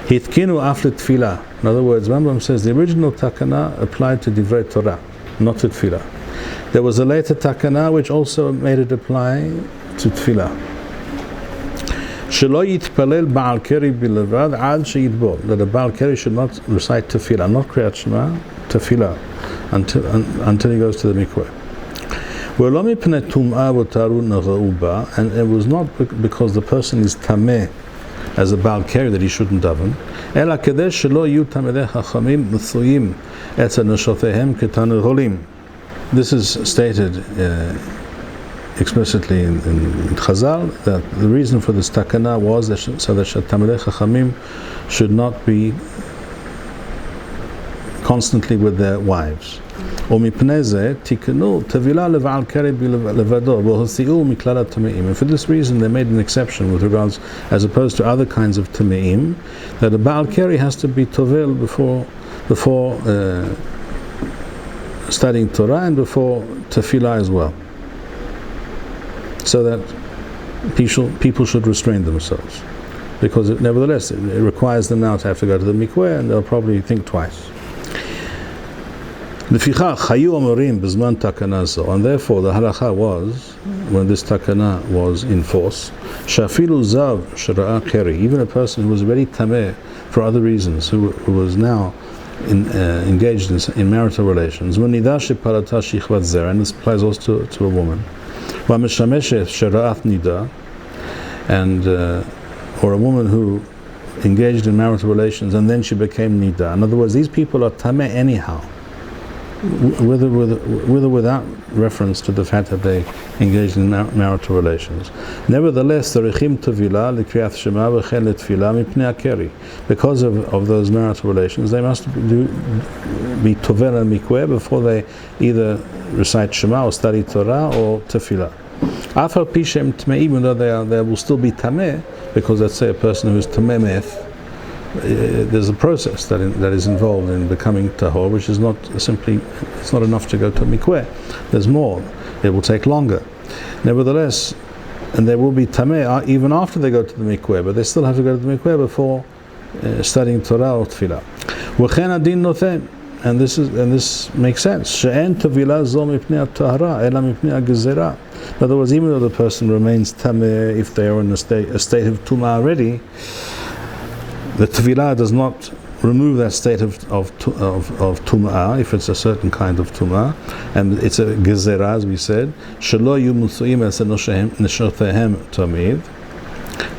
Hitkinu after Tfilah. In other words, Rambam says the original takana applied to Divrei Torah, not to Tfilah. There was a later takana which also made it apply to Tfilah. Shelo yitpalel Baal Keri bilevad ad sheyitbol. That a Baal Keri should not recite Tefillah, not Kriyat Shema, Tefillah, until he goes to the mikveh. And it was not because the person is tameh as a Baal Keri that he shouldn't daven. This is stated explicitly in Chazal, that the reason for this takana was that so that Tamilei Chachamim should not be constantly with their wives. And for this reason they made an exception with regards, as opposed to other kinds of tameim, that a Baal Keri has to be tovel before studying Torah and before tefillah as well, so that people should restrain themselves, because nevertheless it requires them now to have to go to the mikveh, and they'll probably think twice. And therefore the halakha was, when this takana was in force, even a person who was already tameh for other reasons, who was now engaged in marital relations, and this applies also to a woman, and or a woman who engaged in marital relations and then she became nida. In other words, these people are tameh anyhow, with or without reference to the fact that they engaged in marital relations. Nevertheless, because of those marital relations, they must be tovel and mikveh before they either recite Shema or study Torah or tefillah. Even though they will still be tameh, because let's say a person who is tameh meth, there's a process that is involved in becoming tahor, which is not simply, it's not enough to go to mikveh. There's more. It will take longer. Nevertheless, and they will be tameh even after they go to the mikveh, but they still have to go to the mikveh before studying Torah or tefillah. V'chen adin noten, and this makes sense. She'en tevilah zo mipnei tahara ela mipnei gezerah. In other words, even though the person remains tameh if they are in a state of tumah already, the tevilah does not remove that state of tumah if it's a certain kind of tumah, and it's a gezerah, as we said. Shelo yu musuim es neshotehem tamid.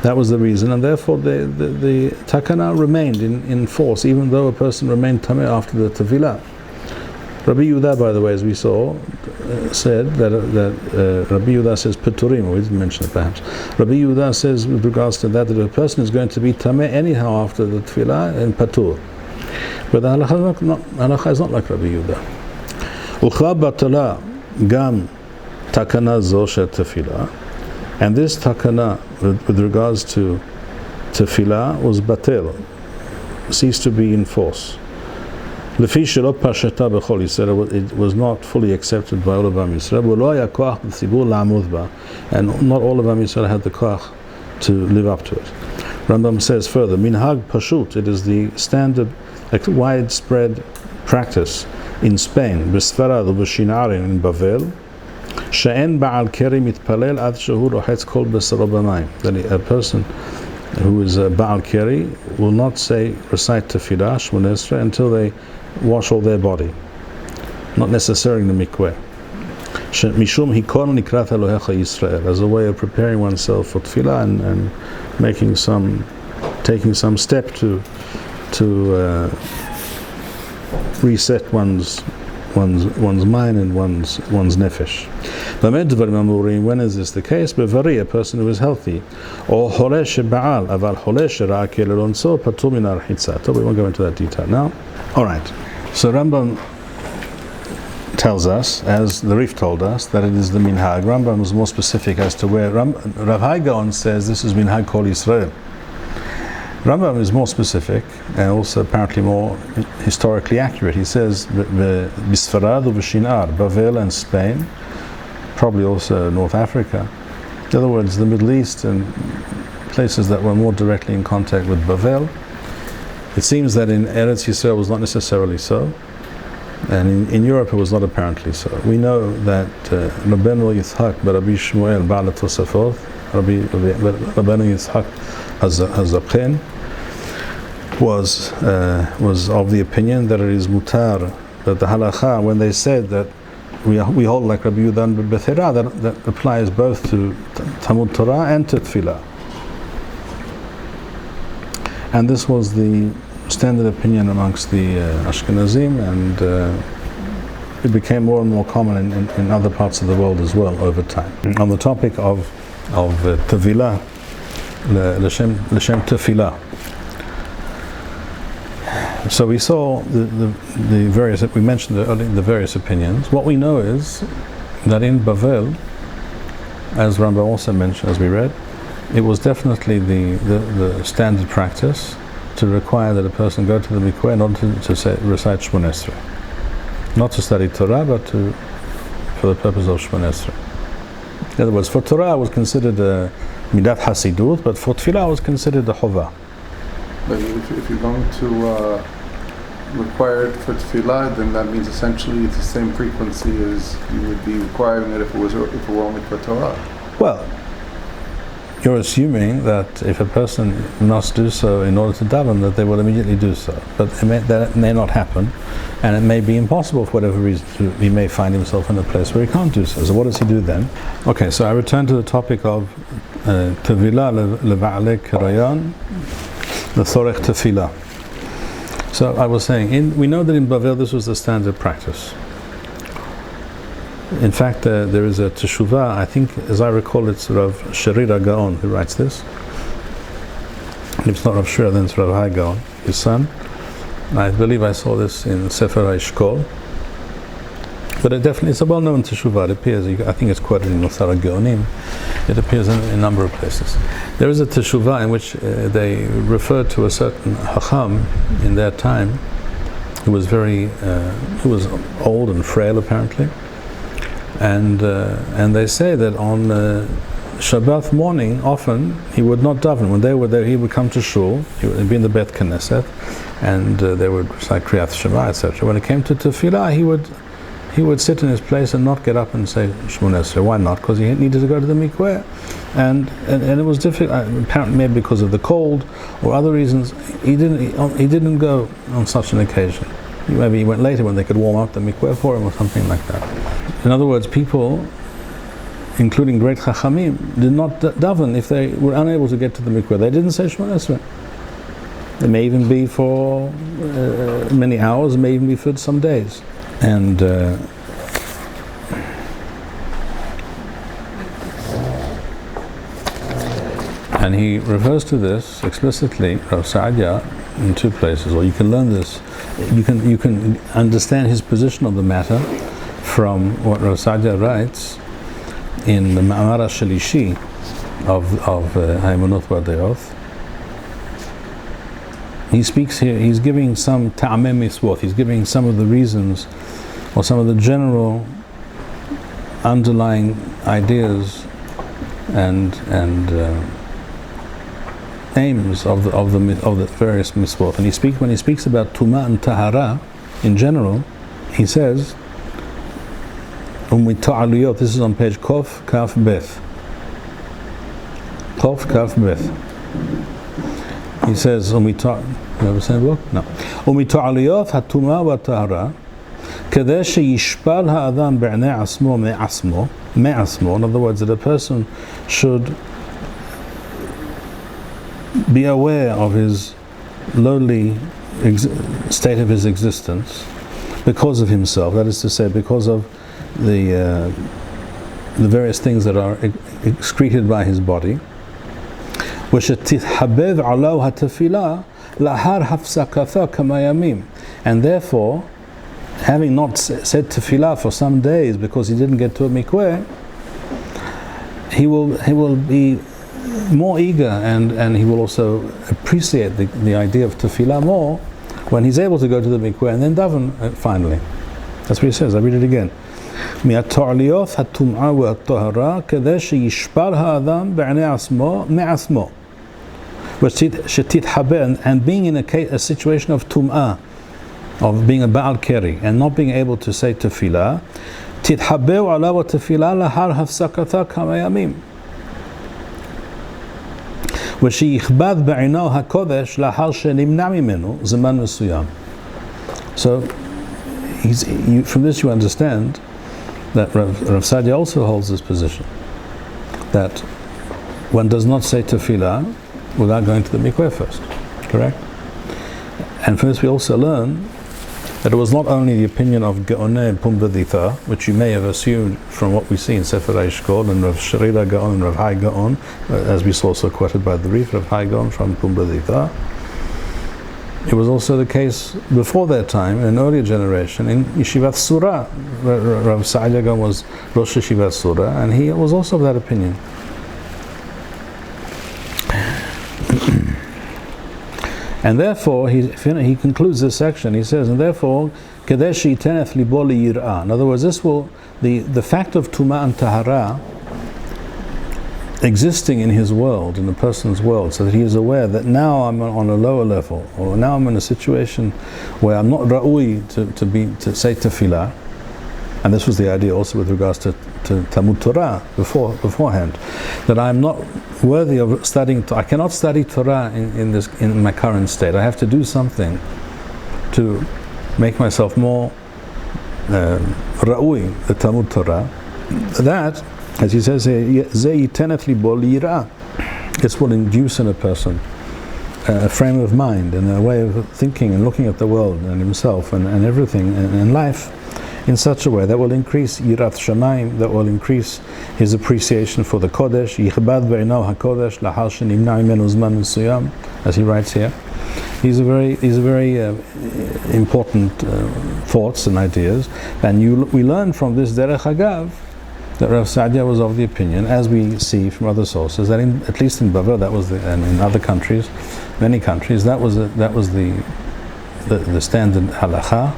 That was the reason, and therefore the takana remained in force, even though a person remained tameh after the tevilah. Rabbi Yehuda, by the way, as we saw, said that Rabbi Yehuda says peturim, or we didn't mention it perhaps. Rabbi Yehuda says with regards to that a person is going to be tameh anyhow after the tefillah and patur. But the halakha is not like Rabbi Yehuda. Uchra batala gam takana zo shel tefillah, and this takana with regards to tefillah was batel, ceased to be in force. It was not fully accepted by all of Am Yisrael, and not all of Am Yisrael had the koach to live up to it. Rambam says further, minhag pashut, it is the standard, widespread practice in Spain, b'Sfarad u'b'Shin'arim in Bavel, she'en ba'al keri mitpalel ad shehu rohetz kol b'saro b'mayim, that a person who is a Baal Keri will not recite Tefillah, Shmon Esrei, until they wash all their body, not necessarily the mikveh. Mishum hikon nikrat Elohecha Yisrael, as a way of preparing oneself for Tefillah and taking some step to reset one's mind and one's nefesh. When is this the case? A person who is healthy, or holesh ba'al, aval holesh ra'ake lelonso patur min architza. We won't go into that detail now. All right. So Rambam tells us, as the Rif told us, that it is the minhag. Rambam was more specific as to where Rav Hai Gaon says this is minhag kol Yisrael. Rambam is more specific and also apparently more historically accurate. He says Bisfarad u Shinar, Bavel and Spain, probably also North Africa. In other words, the Middle East and places that were more directly in contact with Bavel. It seems that in Eretz Yisrael was not necessarily so, and in Europe it was not apparently so. We know that Rabbeinu Yitzhak Rabbi Shmuel Ba'al Tosafot, Rabbeinu Yitzhak HaZaken, was of the opinion that it is mutar, that the halakha, when they said that we hold like Rabbi Yudan Bethera, that applies both to Talmud Torah and to Tefillah. And this was the standard opinion amongst the Ashkenazim, and it became more and more common in other parts of the world as well over time. On the topic of Tevilah, L'Shem Tefillah. So we saw the various, we mentioned the various opinions. What we know is that in Bavel, as Rambam also mentioned, as we read, it was definitely the standard practice to require that a person go to the Mikveh in order to recite Shmon Esrei. Not to study Torah, but for the purpose of Shmon Esrei. In other words, for Torah was considered a Midat Hasidut, but for Tefillah was considered a Chovah.
But if you're going to require it for Tefillah, then that means essentially it's the same frequency as you would be requiring it if it were only for Torah.
Well, you're assuming that if a person must do so in order to daven, that they will immediately do so. But that may not happen, and it may be impossible for whatever reason. He may find himself in a place where he can't do so. So what does he do then? Okay, so I return to the topic of Tevilah Leva'alek Rayan, the Thorech Tefillah. So I was saying, we know that in Bavel this was the standard practice. In fact, there is a teshuvah, I think, as I recall, it's Rav Sherira Gaon who writes this. If it's not Rav Shira, then it's Rav Hai Gaon, his son. I believe I saw this in Sefer HaEshkol. But it definitely, it's a well-known teshuvah. It appears, I think it's quoted in Musar HaGeonim. It appears in a number of places. There is a teshuvah in which they refer to a certain hacham in their time who was who was old and frail apparently. And they say that on Shabbat morning, often he would not daven. When they were there, he would come to shul. He would be in the Beth Knesset, and they would recite Kriyat Shema, etc. When it came to Tefillah, he would sit in his place and not get up and say Shmon Esrei. Why not? Because he needed to go to the Mikveh, and it was difficult. Apparently, maybe because of the cold or other reasons, he didn't go on such an occasion. Maybe he went later when they could warm up the Mikveh for him or something like that. In other words, people, including great Chachamim, did not daven if they were unable to get to the Mikveh. They didn't say Shmon Esrei. It may even be for many hours, it may even be for some days. And he refers to this explicitly, Rav Saadia, in two places. Or you can learn this. You can understand his position on the matter from what Rav Saadia writes in the Ma'amar Shalishi of Ha'emunot V'Adeyoth. He speaks here, he's giving some ta'ameh mitzvot, he's giving some of the reasons or some of the general underlying ideas and aims of the various mitzvot. And when he speaks about tumah and tahara in general, he says, this is on page Kof Kaf Beth. Kof Kaf Beth. He says, you have the same book? No. ומתועליות הטומאה והטהרה כדי שישפל האדם בעיני עצמו מעצמו, in other words, that a person should be aware of his lowly state of his existence because of himself, that is to say, because of the various things that are excreted by his body, وشتتحبب على التفيلة لحر حفظكثا كما يمين, and therefore having not said tefillah for some days because he didn't get to a mikveh, he will be more eager, and he will also appreciate the idea of tefillah more when he's able to go to the mikveh and then daven finally. That's what he says. I read it again. מהתועליות הטומאה והטהרה כדי שישפר האדם בעיני עצמו מעצמו שתתחבר, and being in a situation of tumah, of being a Baal Keri and not being able to say tefillah, תתחבר עליו התפילה לאחר הפסקתה כמה ימים ושיכבד בעינו הקודש לאחר שנמנע ממנו זמן מסוים. So from this you understand that Rav Sadia also holds this position, that one does not say tefillah without going to the mikveh first, correct? And from this we also learn that it was not only the opinion of Gaonei Pumbeditha, which you may have assumed from what we see in Sefer HaYishkol and Rav Sherida Gaon and Rav Hai Gaon, as we saw also quoted by the Rif, Rav Hai Gaon from Pumbeditha. It was also the case before their time, in an earlier generation, in Yeshivat Surah. Rav Sa'adia Gaon was Rosh Yeshivat Surah, and he was also of that opinion. And therefore, he concludes this section, he says, and therefore, Kadeshi Teneth Libo Yir'ah. In other words, this will, the fact of Tumah and Tahara existing in his world, in a person's world, so that he is aware that now I'm on a lower level, or now I'm in a situation where I'm not ra'ui to say tefillah, and this was the idea also with regards to Talmud Torah beforehand, that I'm not worthy of studying. I cannot study Torah in my current state. I have to do something to make myself more ra'ui, the Talmud Torah. That, as he says here, this will induce in a person a frame of mind and a way of thinking and looking at the world and himself and everything and life in such a way that will increase Yirat Shamayim, that will increase his appreciation for the Kodesh, Yichbad Ve'inav HaKodesh Lahal Shenimna Imenu Zman Mesuyam, as he writes here. These are very important thoughts and ideas, and we learn from this Derech Hagav that Rav Sa'adia was of the opinion, as we see from other sources, that at least in Bavel, and in other countries, many countries, that was the standard halakha,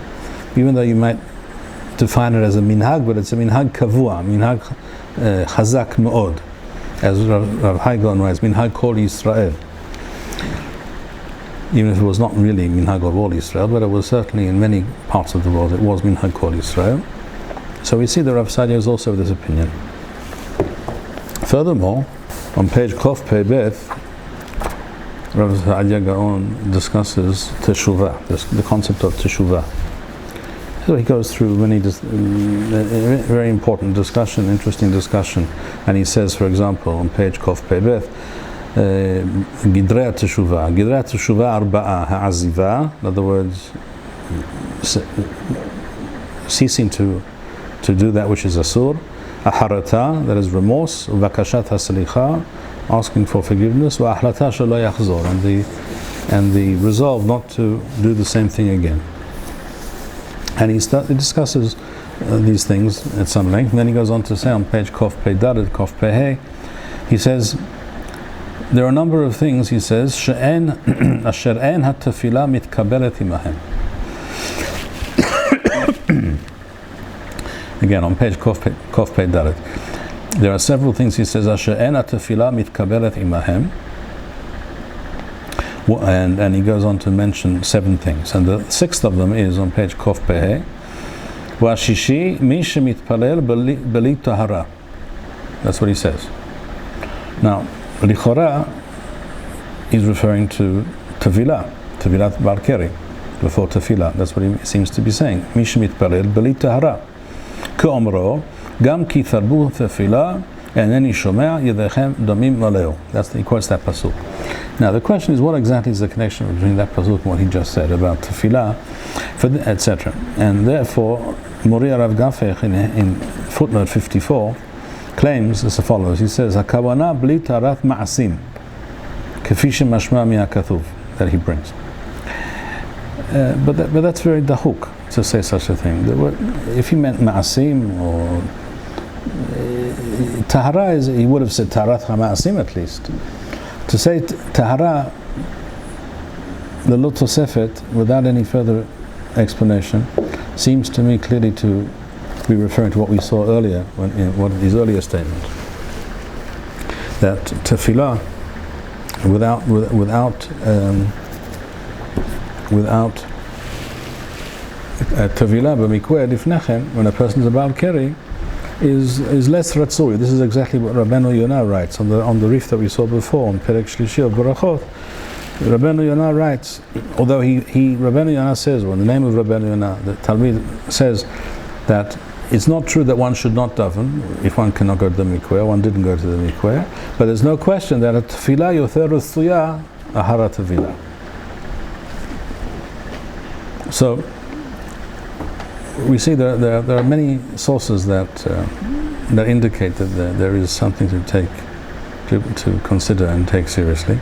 even though you might define it as a minhag, but it's a minhag kavua, minhag chazak me'od, as Rav Hai Gaon writes, minhag kol Yisrael. Even if it was not really minhag of all Israel, but it was certainly in many parts of the world, it was minhag kol Yisrael. So we see that Rav Sadia is also of this opinion. Furthermore, on page Kof Pei Bet, Rav Sadia Gaon discusses teshuvah, the concept of teshuvah. So he goes through a very important discussion, interesting discussion, and he says, for example, on page Kof Pei Bet, Gidrei teshuvah arba'a ha'aziva, in other words, ceasing to do that which is asur, aharata, that is remorse, uvakashat hasalicha, asking for forgiveness, wa ahlata shelo yachzor, and the resolve not to do the same thing again. And he discusses these things at some length, and then he goes on to say on page Kof Pei Dalet, Kof Pei Hey, he says, there are a number of things, he says, she'en asher en hatefila mitkabelet imahem. Again, on page Kof Pei Dalet, there are several things, he says, asher en hatefila mitkabelet imahem, and he goes on to mention 7 things, and the 6th of them is on page Kof Pei Hey, V'ashishi mi shemitpalel beli tahara. That's what he says. Now, Lichora is referring to Tevilat Bar Keri, before Tefillah. That's what he seems to be saying. Mi shemitpalel beli tahara. Ke'omro, gam ki tarbu tefillah, eneni shomea yedechem domim laleo. He quotes that pasuk. Now the question is, what exactly is the connection between that pasuk and what he just said about tefillah, etc. And therefore, Moriya Rav Gafech in footnote 54 claims as follows. He says, "Hakavana bli tarat ma'asim, kefi shemashma mi'akatuv," that he brings. But that's very dahuk. to say such a thing. If he meant ma'asim or tahara, he would have said taharat ma'asim at least. To say tahara, the Tosefet, without any further explanation, seems to me clearly to be referring to what we saw earlier, in one of these earlier statements, that tefillah, without tefillah b'mikveh lifnechem, when a person is about carry, is less ratzui. This is exactly what Rabbeinu Yonah writes on the reef that we saw before on Perek Shlishi of Barachot. Rabbeinu Yonah writes, although Rabbeinu Yonah says, or in the name of Rabbeinu Yonah, the Talmud says that it's not true that one should not daven if one cannot go to the mikveh. One didn't go to the mikveh, but there's no question that a tefillah yoter tzuyah ahara tefillah. So we see there are many sources that indicate that there is something to consider and take seriously.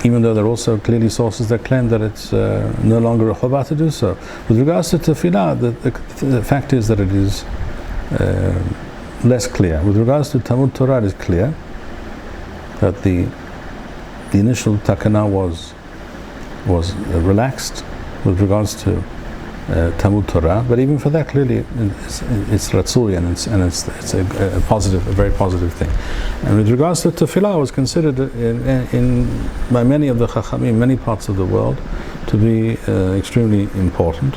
Even though there are also clearly sources that claim that it's no longer a chovah to do so. With regards to tefillah, the fact is that it is less clear. With regards to Talmud Torah, it is clear that the initial takana was relaxed with regards to Talmud Torah, but even for that, clearly it's ratzui and it's a very positive thing. And with regards to tefillah, it was considered by many of the chachamim, many parts of the world, to be extremely important,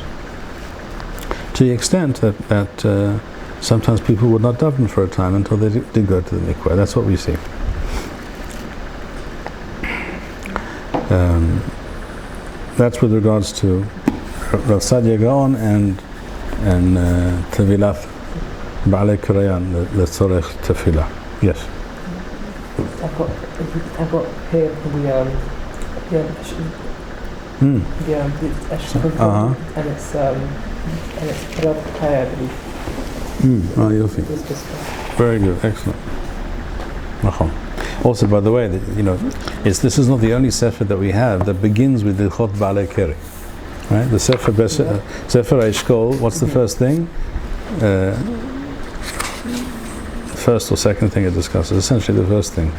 to the extent that sometimes people would not daven for a time until they did go to the mikveh. That's what we see. That's with regards to Rav Sadia Gaon and Tevilat Ba'alei Kirayan, the Tzorech Tefillah. Yes.
I've got here the and it's Rav Kaya, I believe.
Yofi. Very good, excellent. Machon. Also, by the way, this is not the only sefer that we have that begins with the Chot Ba'alei Keri. Right? The Sefer Eshkol, what's the first thing? First or second thing it discusses, essentially the first thing.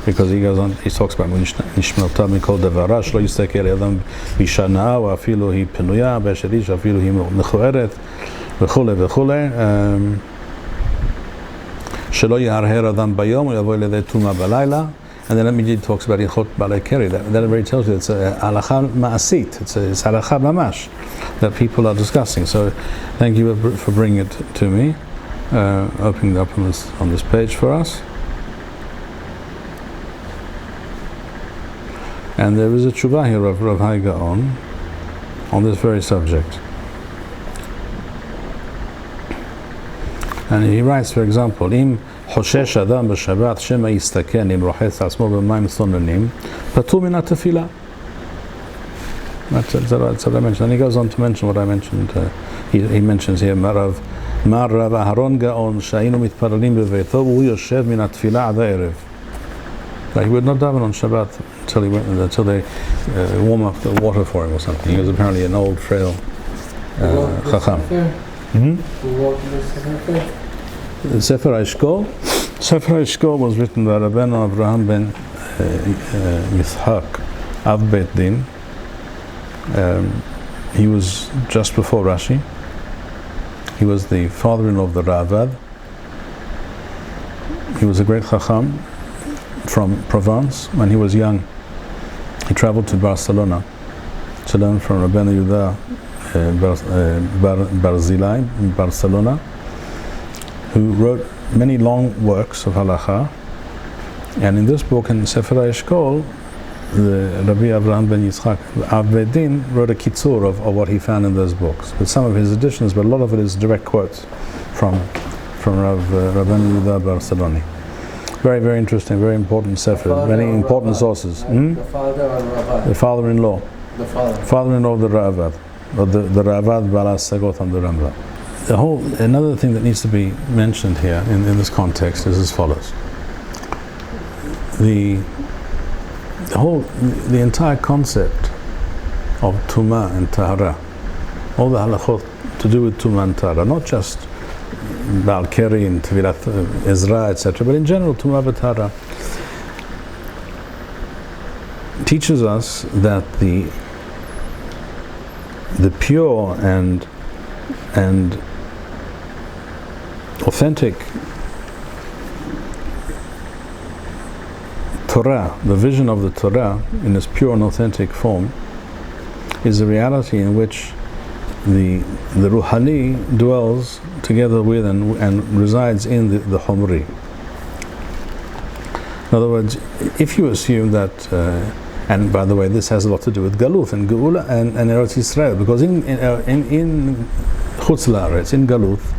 Because he goes on, he talks about Nishmalta Mikol Devara, Shlo Yistekel Adam Bishana, wa afilu hi penuya, Besherish, afilu hi mechueret, v'chule v'chule. Shelo Yiharher Adam Bayom, Yavo Ledei Tumah Balayla. And then immediately talks about Yichot Ba'alei Keri. That already tells you it's a halakha ma'asit. It's halakha mamash that people are discussing. So, thank you for bringing it to me, opening it up on this page for us. And there is a tshuva here of Rav Hai on this very subject. And he writes, for example, Im חושש אדם בשבת שמא יסתכן אם רוחץ עצמו במים צוננים פטור מן התפילה. That's what I mentioned. And he goes on to mention what I mentioned. He mentions here מר רב אהרון גאון שהיינו מתפללים בביתו והוא יושב מן התפילה עד הערב. Like he would not daven on Shabbat until they warm up the water for him or something. He was apparently an old, frail chacham. The Sefer Eshkol. Sefer Eshkol was written by Rabbeinu Avraham ben Yitzhak Av Beit Din. He was just before Rashi. He was the father-in-law of the Ravad. He was a great chacham from Provence. When he was young, he traveled to Barcelona to learn from Rabbeinu Yehuda Barzilai in Barcelona, who wrote many long works of halakha. And in this book, in Sefer Eshkol, the Rabbi Avraham ben Yitzchak Av Beit Din wrote a kitzur of what he found in those books, with some of his additions, but a lot of it is direct quotes from Rabbeinu Yehuda Barcelona. Very, very interesting, very important sefer, many important sources.
The father and Rabbi.
The father-in-law.
The father.
Father-in-law of the Ravad, or the Ravad Balas Sagot and the Rambam. Another thing that needs to be mentioned here in this context is as follows. The entire concept of tumah and tahara. All the halachot to do with tumah and tahara, not just Baal Keri and Tevilat Ezra, etc., but in general, tumah and tahara teaches us that the pure and authentic Torah, the vision of the Torah in its pure and authentic form, is a reality in which the Ruhani dwells together with and resides in the Homri. In other words, if you assume that, and by the way, this has a lot to do with Galuth and Geula and Eretz Yisrael, because in Chutz La'aretz, in Galuth,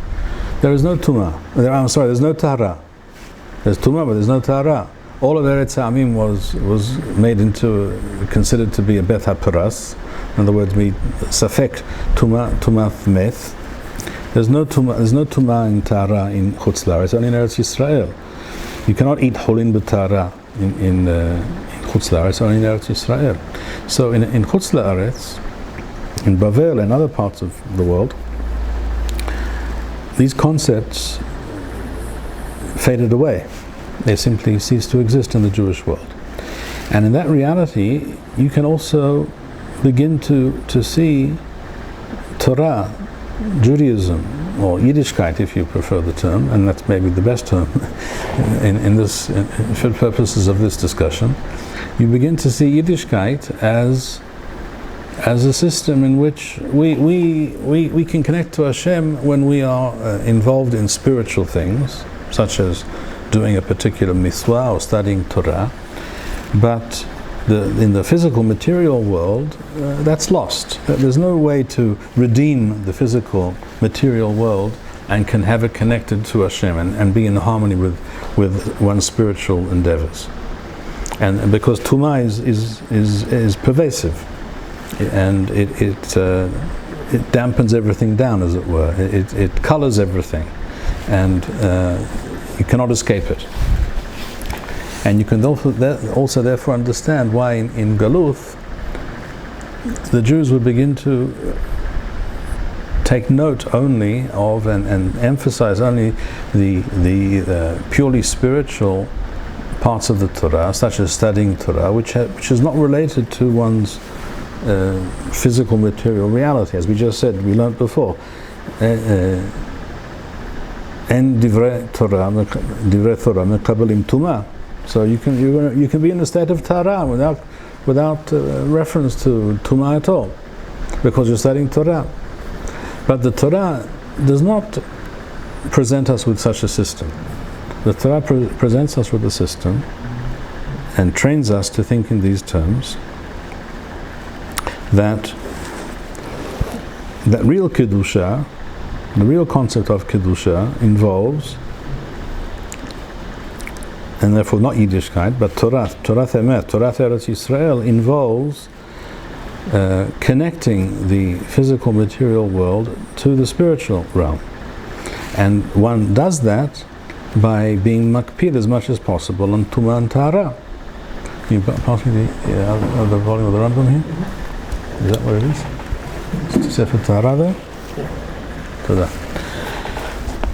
there is no tumah. There's no tahara. There's tumah, but there's no tahara. All of Eretz Ha'amim was considered to be a Beth HaParas. In other words, safek tumah meth. There's no tumah in tahara in Chutz La'aretz, only in Eretz Yisrael. You cannot eat holin b'tahara in Chutz La'aretz, only in Eretz Yisrael. So in Chutz La'aretz, in Bavel and other parts of the world, these concepts faded away. They simply ceased to exist in the Jewish world. And in that reality, you can also begin to see Torah, Judaism, or Yiddishkeit, if you prefer the term, and that's maybe the best term for purposes of this discussion. You begin to see Yiddishkeit as a system in which we can connect to Hashem when we are involved in spiritual things, such as doing a particular mitzvah or studying Torah, but in the physical material world, that's lost. There's no way to redeem the physical material world and can have it connected to Hashem and be in harmony with one's spiritual endeavors. And because tumah is pervasive, and it dampens everything down, as it were. It colors everything, and you cannot escape it. And you can also therefore understand why in Galuth the Jews would begin to take note only of and emphasize only the purely spiritual parts of the Torah, such as studying Torah, which is not related to one's physical material reality. As we just said, we learnt before. En divrei Torah mekabelim tumah. So you can be in a state of tahara without reference to tumah at all, because you're studying Torah. But the Torah does not present us with such a system. The Torah presents us with a system and trains us to think in these terms, that real Kedusha, the real concept of Kedusha, involves, and therefore not Yiddishkeit, but Torah Emet, Torah Eretz Yisrael, involves connecting the physical material world to the spiritual realm. And one does that by being makpid as much as possible on tumah and tahara. Can you pass me the volume of the Rambam here? Is that what it is? Sefer Tahara there?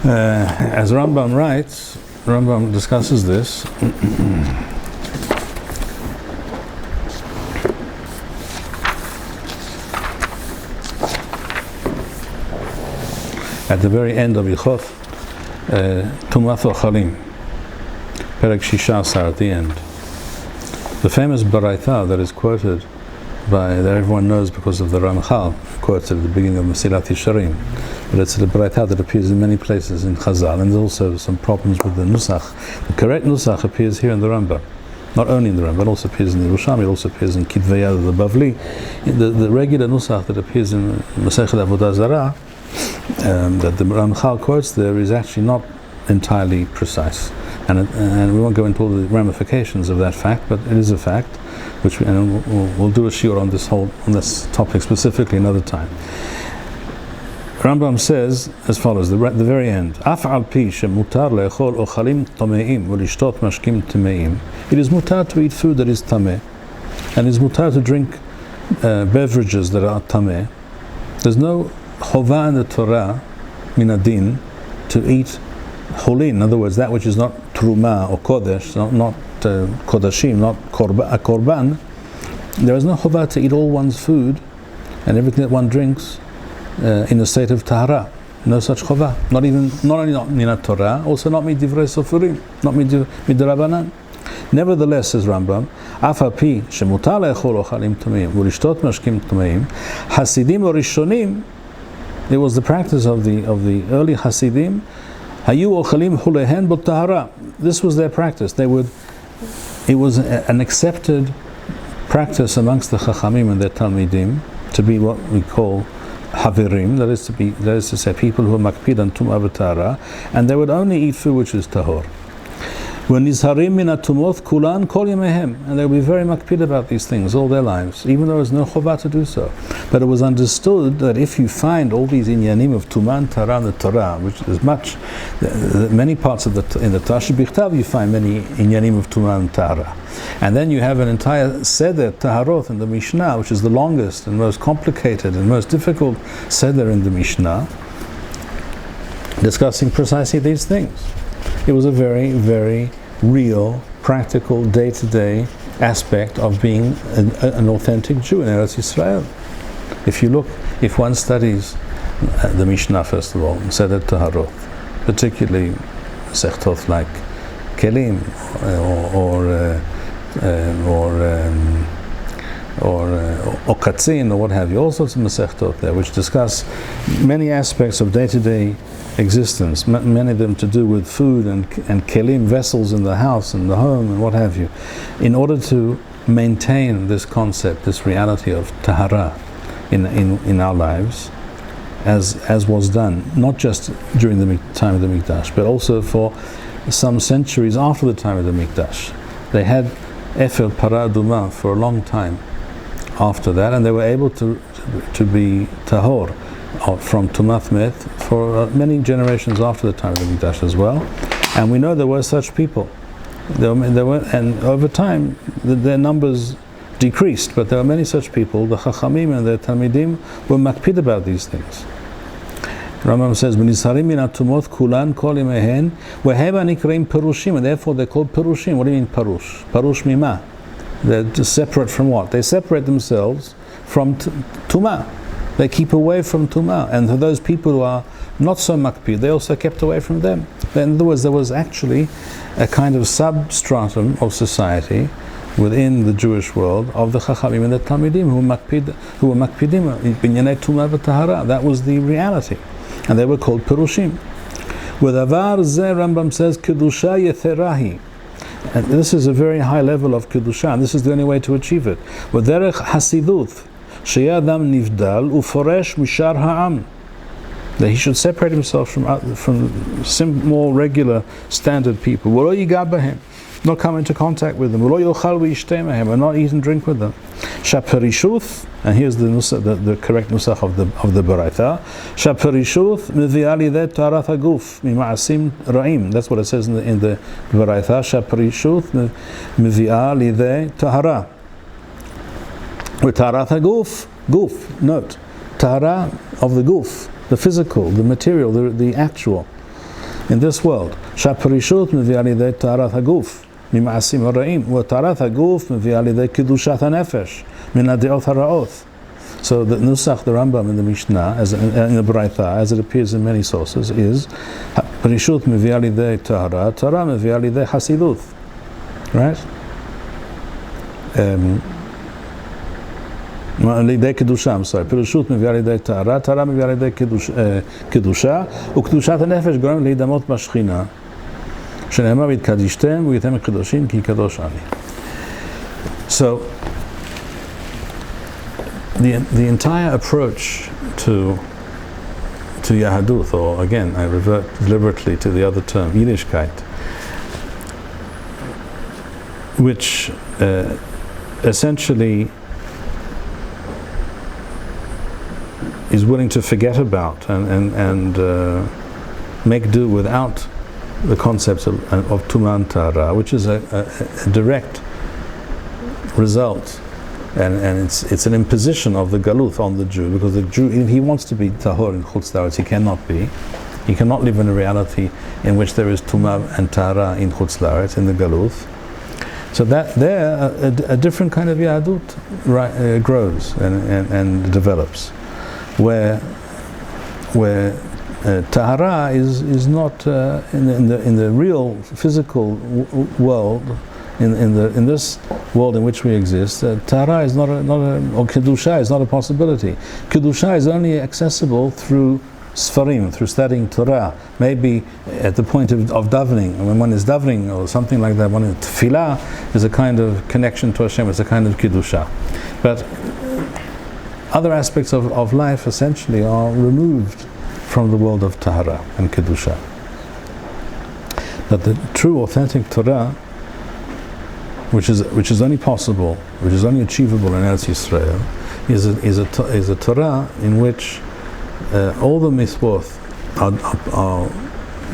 Yeah. As Rambam writes, Rambam discusses this. At the very end of Yichot, Tumat Ochalim, Perek Shishasar, at the end. The famous Baraita that is quoted that everyone knows because of the Ramchal, quotes at the beginning of Mesilat Yesharim. But it's a Baraita that appears in many places in Chazal, and there's also some problems with the Nusach. The correct Nusach appears here in the Rambam. Not only in the Rambam, but also appears in the Yerushalmi, it also appears in Mikveh, the Bavli. The regular Nusach that appears in Masechet Avodah Zarah, that the Ramchal quotes there, is actually not entirely precise. And we won't go into all the ramifications of that fact, but it is a fact, which we'll do a shiur on this topic specifically another time. Rambam says as follows, the very end: Af al pi shemutar le'echol ochalim tameim v'lishtot mashkim tameim. It is mutar to eat food that is tameh, and it is mutar to drink beverages that are tameh, there's no chovah in the Torah, minadin, to eat holin. In other words, that which is not truma or kodesh, not kodashim, not a korban. There is no chovah to eat all one's food and everything that one drinks in a state of tahara. No such chovah. Not only not min Torah, also not midivrei sofurim, not midrabanan. Nevertheless, says Rambam, afapi shemutar le'echol ochalim tameim u'lishtot mashkim tameim, Hasidim or Rishonim, it was the practice of the early Hasidim. Hayu ochalim hulehen b'tahara. This was their practice. It was an accepted practice amongst the Chachamim and their Talmidim to be what we call Havirim, that is to say, people who are makpid on tumah v'tahara, and they would only eat food which is tahor. When nizharim min atumot kulan kol yamehem, and they would be very makpid about these things all their lives, even though there was no chovah to do so. But it was understood that if you find all these inyanim of tumah and tahara in the Torah, which is many parts of in the Torah Bichtav, you find many inyanim of tumah and tahara, and then you have an entire seder taharot in the Mishnah, which is the longest and most complicated and most difficult seder in the Mishnah, discussing precisely these things. It was a very, very real, practical, day-to-day aspect of being an authentic Jew in Eretz Yisrael. If one studies the Mishnah, first of all, Seder Taharot, particularly Sechtot like Kelim or Katzin or what have you, all sorts of Masechtot there, which discuss many aspects of day-to-day existence, many of them to do with food and kelim, vessels in the house and the home and what have you, in order to maintain this concept, this reality of tahara in our lives, as was done, not just during the time of the Mikdash, but also for some centuries after the time of the Mikdash. They had Efel Para Duma for a long time after that, and they were able to be tahor from Tumath Met for many generations after the time of the Mikdash as well. And we know there were such people. There were, and over time their numbers decreased, but there were many such people. The Chachamim and the Talmidim were makpid about these things. Rambam says, "V'nisarim min atumot kulan kol imehen v'heva nikreim perushim," and therefore they're called perushim. What do you mean perush? Perush mima. They're just separate from what? They separate themselves from tumah. They keep away from tumah, and for those people who are not so makpid, they also kept away from them. In other words, there was actually a kind of substratum of society within the Jewish world of the Chachamim and the Talmidim who were makpidim binyanei tumah v'tahara. That was the reality, and they were called perushim. V'davar zeh, Rambam says, kedusha yetherahi. And this is a very high level of kedusha, and this is the only way to achieve it. V'derech hasidut. Sheyadam nivdal uforesh mishar ha'am, that he should separate himself from more regular standard people. V'lo yiga b'hem, not come into contact with them. V'lo yochal v'yishteh mehem, and not eat and drink with them. Shaperishuth, and here's the correct nusach of the Baraita. Shaperishuth mevi'ah lidei taharat haguf mima'asim ra'im. That's what it says in the Baraita. Shaperishuth mevi'ah lidei tahara. With taharat haguf, guf, note, tahara of the guf, the physical, the material, the actual, in this world. Shaparishut mevi'ah lidei taharat haguf mima'asim hara'im, wa taharat haguf mevi'ah lidei kedushat hanefesh min ha'de'ot hara'ot. So the nusach, the Rambam in the Mishnah, in the Baraita, as it appears in many sources, is Parishut mevi'ah lidei tahara, tahara mevi'ah lidei hasidut, right? לידי קדושה, פירושות מביאה לידי טהרה, טהרה מביאה לידי קדושה, וקדושת הנפש גורם להידמות בשכינה, שנאמר והתקדישתם והייתם קדושים כי קדוש אני. So, the entire approach to Yahadut, or again, I revert deliberately to the other term, Yiddishkeit, which essentially is willing to forget about and make do without the concept of tumah and tahara, which is a direct result and it's an imposition of the galuth on the Jew, because the Jew, if he wants to be tahor in chutz la'aretz, he cannot be. He cannot live in a reality in which there is tumah and tahara in chutz la'aretz, in the galuth. So that there, a different kind of yahadut grows and develops, where tahara is not in the real physical world, in this world in which we exist. Tahara is not or kedusha is not a possibility. Kedusha is only accessible through Sfarim, through studying Torah, maybe at the point of davening. When one is davening or something like that, one is tefillah, is a kind of connection to Hashem, it's a kind of Kiddusha. But other aspects of life essentially are removed from the world of Tahara and Kiddusha. But the true authentic Torah, which is only possible, which is only achievable in Eretz Yisrael, is a Torah in which all the mitzvot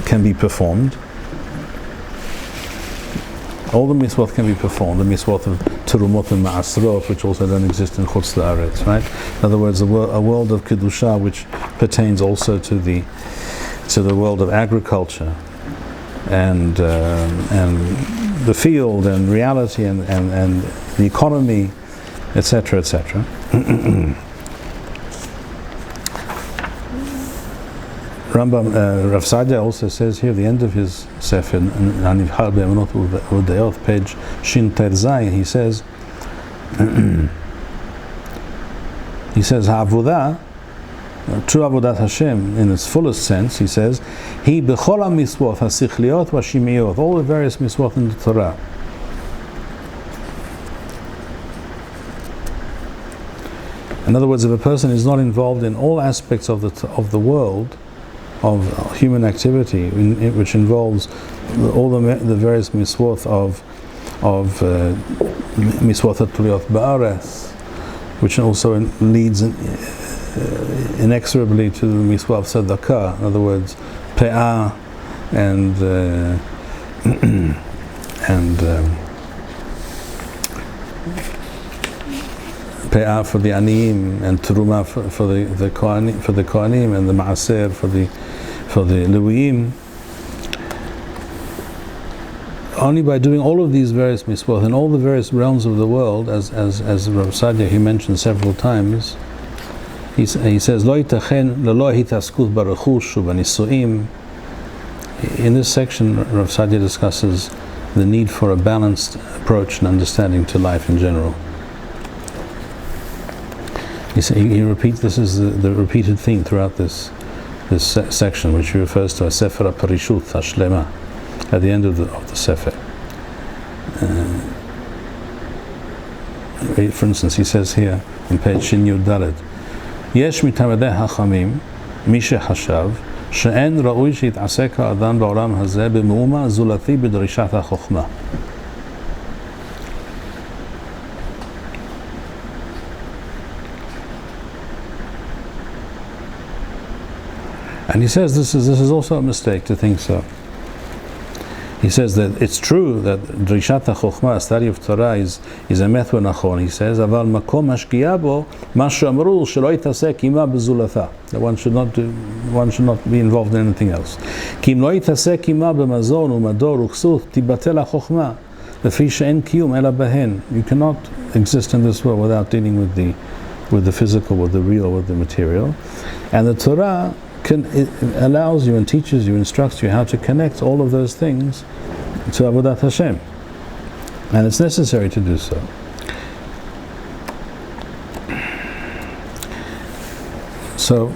can be performed. All the mitzvot can be performed. The mitzvot of terumot and ma'asrot, which also don't exist in chutz la'aretz, right? In other words, a world of kedusha which pertains also to the world of agriculture and the field and reality and the economy, etc., etc. Rambam, Rav Sadia also says here, the end of his Sefer, page Shin Ter Zayin, he says, Ha'avodah, true Avodat Hashem in its fullest sense, he says, He b'chol ha'misvot ha'sichliot v'shimiyot, all the various misvot in the Torah. In other words, if a person is not involved in all aspects of the world, of human activity, which involves all the various misvot of misvot ha'tuliyot ba'aretz, which also leads inexorably to the misvah of tzedakah. In other words, pe'ah and pe'ah for the aniyim, and terumah for the kohanim, and the ma'aser for the leviim. Only by doing all of these various mitzvot in all the various realms of the world, as Rav Sadia he mentioned several times, he says, Lo yitachen lelo hitaskut b'rechush u'b'nisuim. In this section, Rav Sadia discusses the need for a balanced approach and understanding to life in general. He repeats, this is the repeated theme throughout this section, which he refers to as Sefer HaParishut HaShlema, at the end of the Sefer. For instance, he says here on page Shin Yud Daled, Yesh mitamedei hachamim mi shechashav she'en ra'ui she'yit'asek ha'adam ba'olam hazeh b'me'uma zulati b'drishat ha'chokhmah. And he says this is also a mistake to think so. He says that it's true that Drishat HaChokhmah, study of Torah, is a method nachon. He says, Aval makom hashkiya bo ma she'amru shelo yitasek ima b'zulatha. That one should not be involved in anything else. Ki im lo yitasek ima b'mazon u'mador u'chsut tibatel HaChokhmah lefi she'en kiyum ela behen. You cannot exist in this world without dealing with the physical, with the real, with the material. And the Torah it allows you and teaches you, instructs you how to connect all of those things to Avodat Hashem, and it's necessary to do so. So,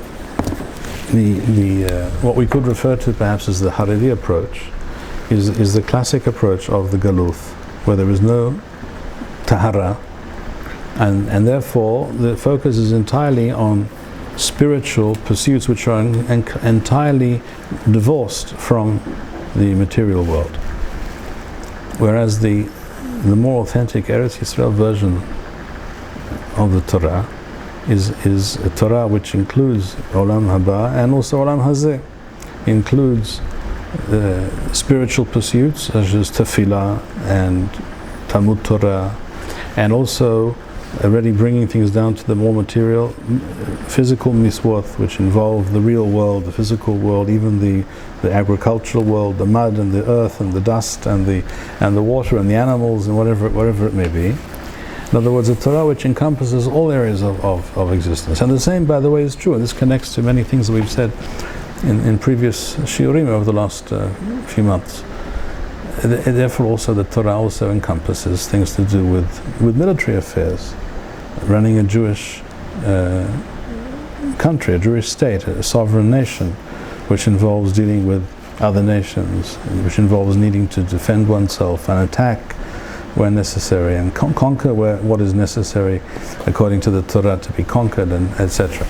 what we could refer to perhaps as the Haredi approach is the classic approach of the Galuth, where there is no Tahara, and therefore the focus is entirely on spiritual pursuits which are entirely divorced from the material world. Whereas the more authentic Eretz Yisrael version of the Torah is a Torah which includes Olam Haba and also Olam Hazeh. Includes spiritual pursuits such as Tefillah and Talmud Torah, and also already bringing things down to the more material, physical miswath, which involve the real world, the physical world, even the agricultural world, the mud and the earth and the dust and the water and the animals and whatever it may be. In other words, a Torah which encompasses all areas of existence. And the same, by the way, is true, and this connects to many things that we've said in previous shiurim over the last few months. Therefore, also the Torah also encompasses things to do with military affairs, running a Jewish country, a Jewish state, a sovereign nation, which involves dealing with other nations, which involves needing to defend oneself and attack where necessary, and conquer what is necessary according to the Torah to be conquered, and etc.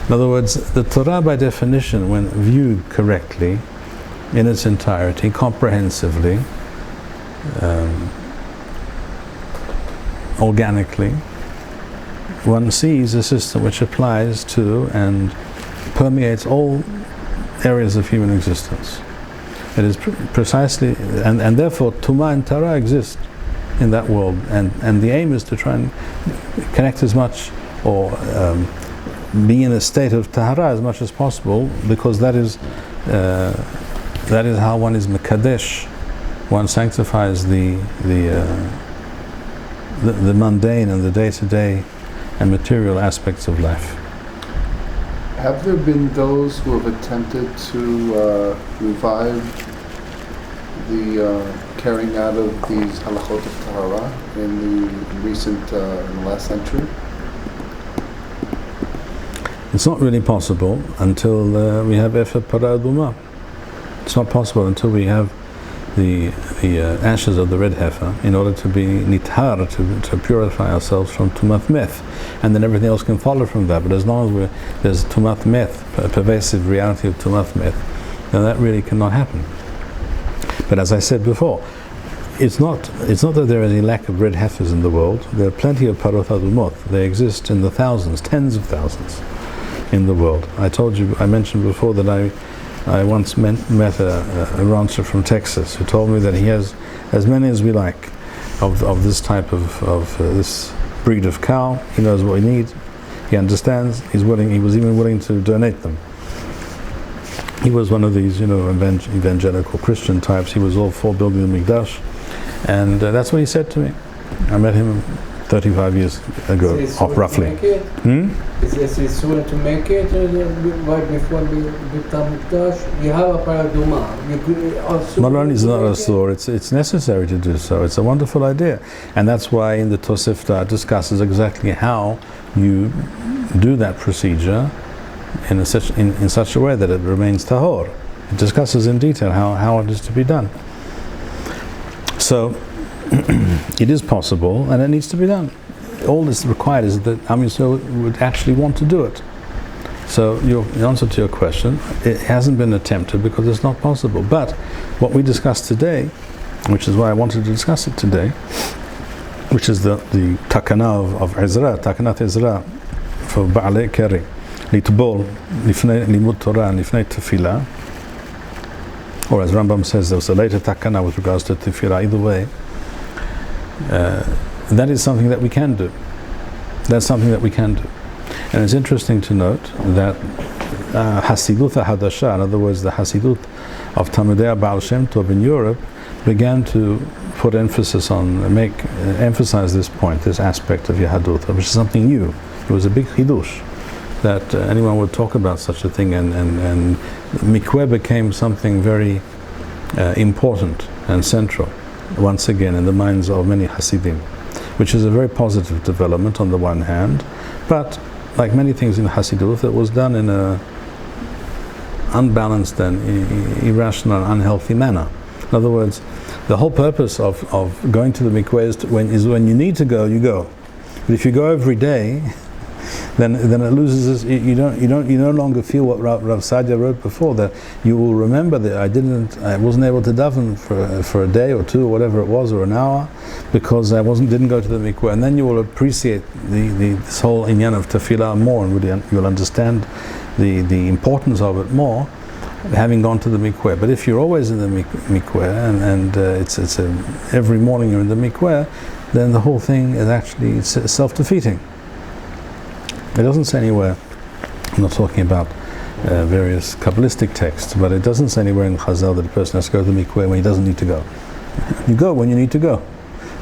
In other words, the Torah, by definition, when viewed correctly, in its entirety, comprehensively, organically, one sees a system which applies to and permeates all areas of human existence. It is precisely, and therefore tumah and tara exist in that world, and the aim is to try and connect as much, or be in a state of tahara as much as possible, because that is how one is mekadesh. One sanctifies the mundane and the day-to-day and material aspects of life.
Have there been those who have attempted to revive the carrying out of these halachot of tahara in the last century?
It's not really possible until we have Efer Para Aduma. It's not possible until we have the ashes of the red heifer, in order to be nithar, to purify ourselves from tumat meth, and then everything else can follow from that. But as long as there's tumat meth, a pervasive reality of tumat meth, then that really cannot happen. But as I said before, it's not that there is any lack of red heifers in the world. There are plenty of parot adumot. They exist in the thousands, tens of thousands in the world. I mentioned before that I once met a rancher from Texas who told me that he has as many as we like of this type of this breed of cow. He knows what we need. He understands. He was even willing to donate them. He was one of these, evangelical Christian types. He was all for building the Mikdash, and that's what he said to me. I met him 35 years ago, roughly.
Is it soon to make it right before the Mikdash? You have a paraduma.
Not only is it not a surah, it's necessary to do so. It's a wonderful idea, and that's why in the Tosefta it discusses exactly how you do that procedure in such a way that it remains tahor. It discusses in detail how it is to be done. So it is possible, and it needs to be done. All that's required is that Am Yisrael would actually want to do it. So in answer to your question, it hasn't been attempted because it's not possible. But what we discussed today, which is why I wanted to discuss it today, which is the takana of Ezra, takanat Ezra for Ba'alei Keri, Litbol, Lifnei Limud Torah, and Lifnei Tefillah, or as Rambam says, there was a later takana with regards to Tefillah. Either way, that is something that we can do. That's something that we can do. And it's interesting to note that Hasidut HaHadasha, in other words, the Hasidut of Talmidei Baal Shem Tov in Europe, began to put emphasis on, emphasize this point, this aspect of Yahadut, which is something new. It was a big chidush that anyone would talk about such a thing, and Mikveh became something very important and central, once again, in the minds of many Hasidim, which is a very positive development on the one hand, but like many things in Hasidut, it was done in a unbalanced and irrational, unhealthy manner. In other words, the whole purpose of going to the Mikveh is when you need to go, you go. But if you go every day, then it loses. You no longer feel what Rav Sadia wrote before, that you will remember that I wasn't able to daven for a day or two or whatever it was, or an hour, because I didn't go to the mikveh, and then you will appreciate this whole inyan of tefillah more, and you'll understand the importance of it more having gone to the mikveh. But if you're always in the mikveh and it's every morning you're in the mikveh, then the whole thing is actually self-defeating. It doesn't say anywhere, I'm not talking about various Kabbalistic texts, but it doesn't say anywhere in Chazal that a person has to go to the mikveh when he doesn't need to go. You go when you need to go.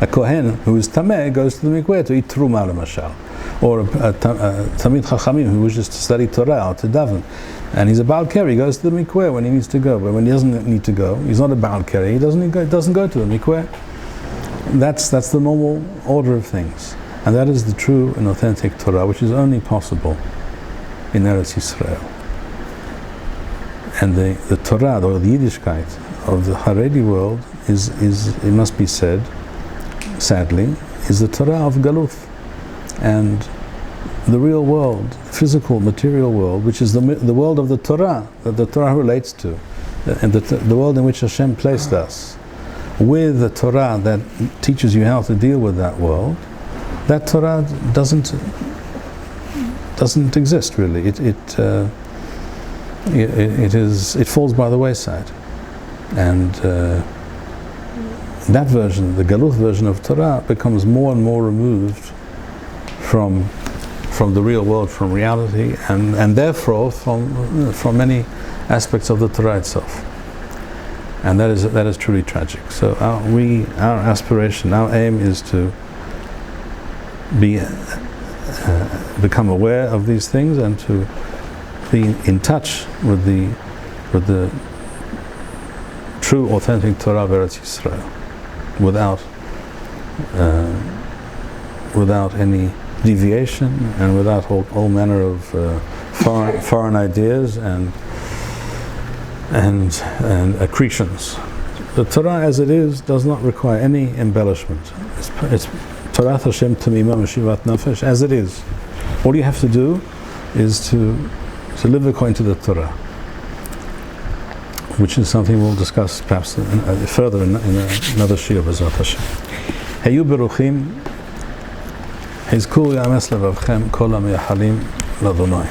A Kohen who is Tameh goes to the mikveh to eat Truma, l'mashal. Or a Tamid Chachamim who wishes to study Torah or to daven. And he's a Baal Keri, he goes to the mikveh when he needs to go. But when he doesn't need to go, he's not a Baal Keri, he doesn't go to the mikveh. That's the normal order of things. And that is the true and authentic Torah, which is only possible in Eretz Yisrael. And the Torah, or the Yiddishkeit of the Haredi world is, it must be said, sadly, is the Torah of Galuth. And the real world, physical, material world, which is the world of the Torah, that the Torah relates to, and the world in which Hashem placed us, with the Torah that teaches you how to deal with that world, that Torah doesn't exist really. It falls by the wayside, and that version, the Galuth version of Torah, becomes more and more removed from the real world, from reality, and therefore from many aspects of the Torah itself. And that is truly tragic. So our aspiration, our aim is to become aware of these things and to be in touch with the true, authentic Torah of Eretz Yisrael, without any deviation and without all manner of foreign ideas and accretions. The Torah as it is does not require any embellishment. It's Torah Hashem Tamima Meshivat Nafesh as it is. All you have to do is to live according to the Torah, which is something we'll discuss perhaps further in another Shiur B'ezrat Hashem. Heyu beruchim, hizkuru yames levavchem kol hameyachalim l'Adonai.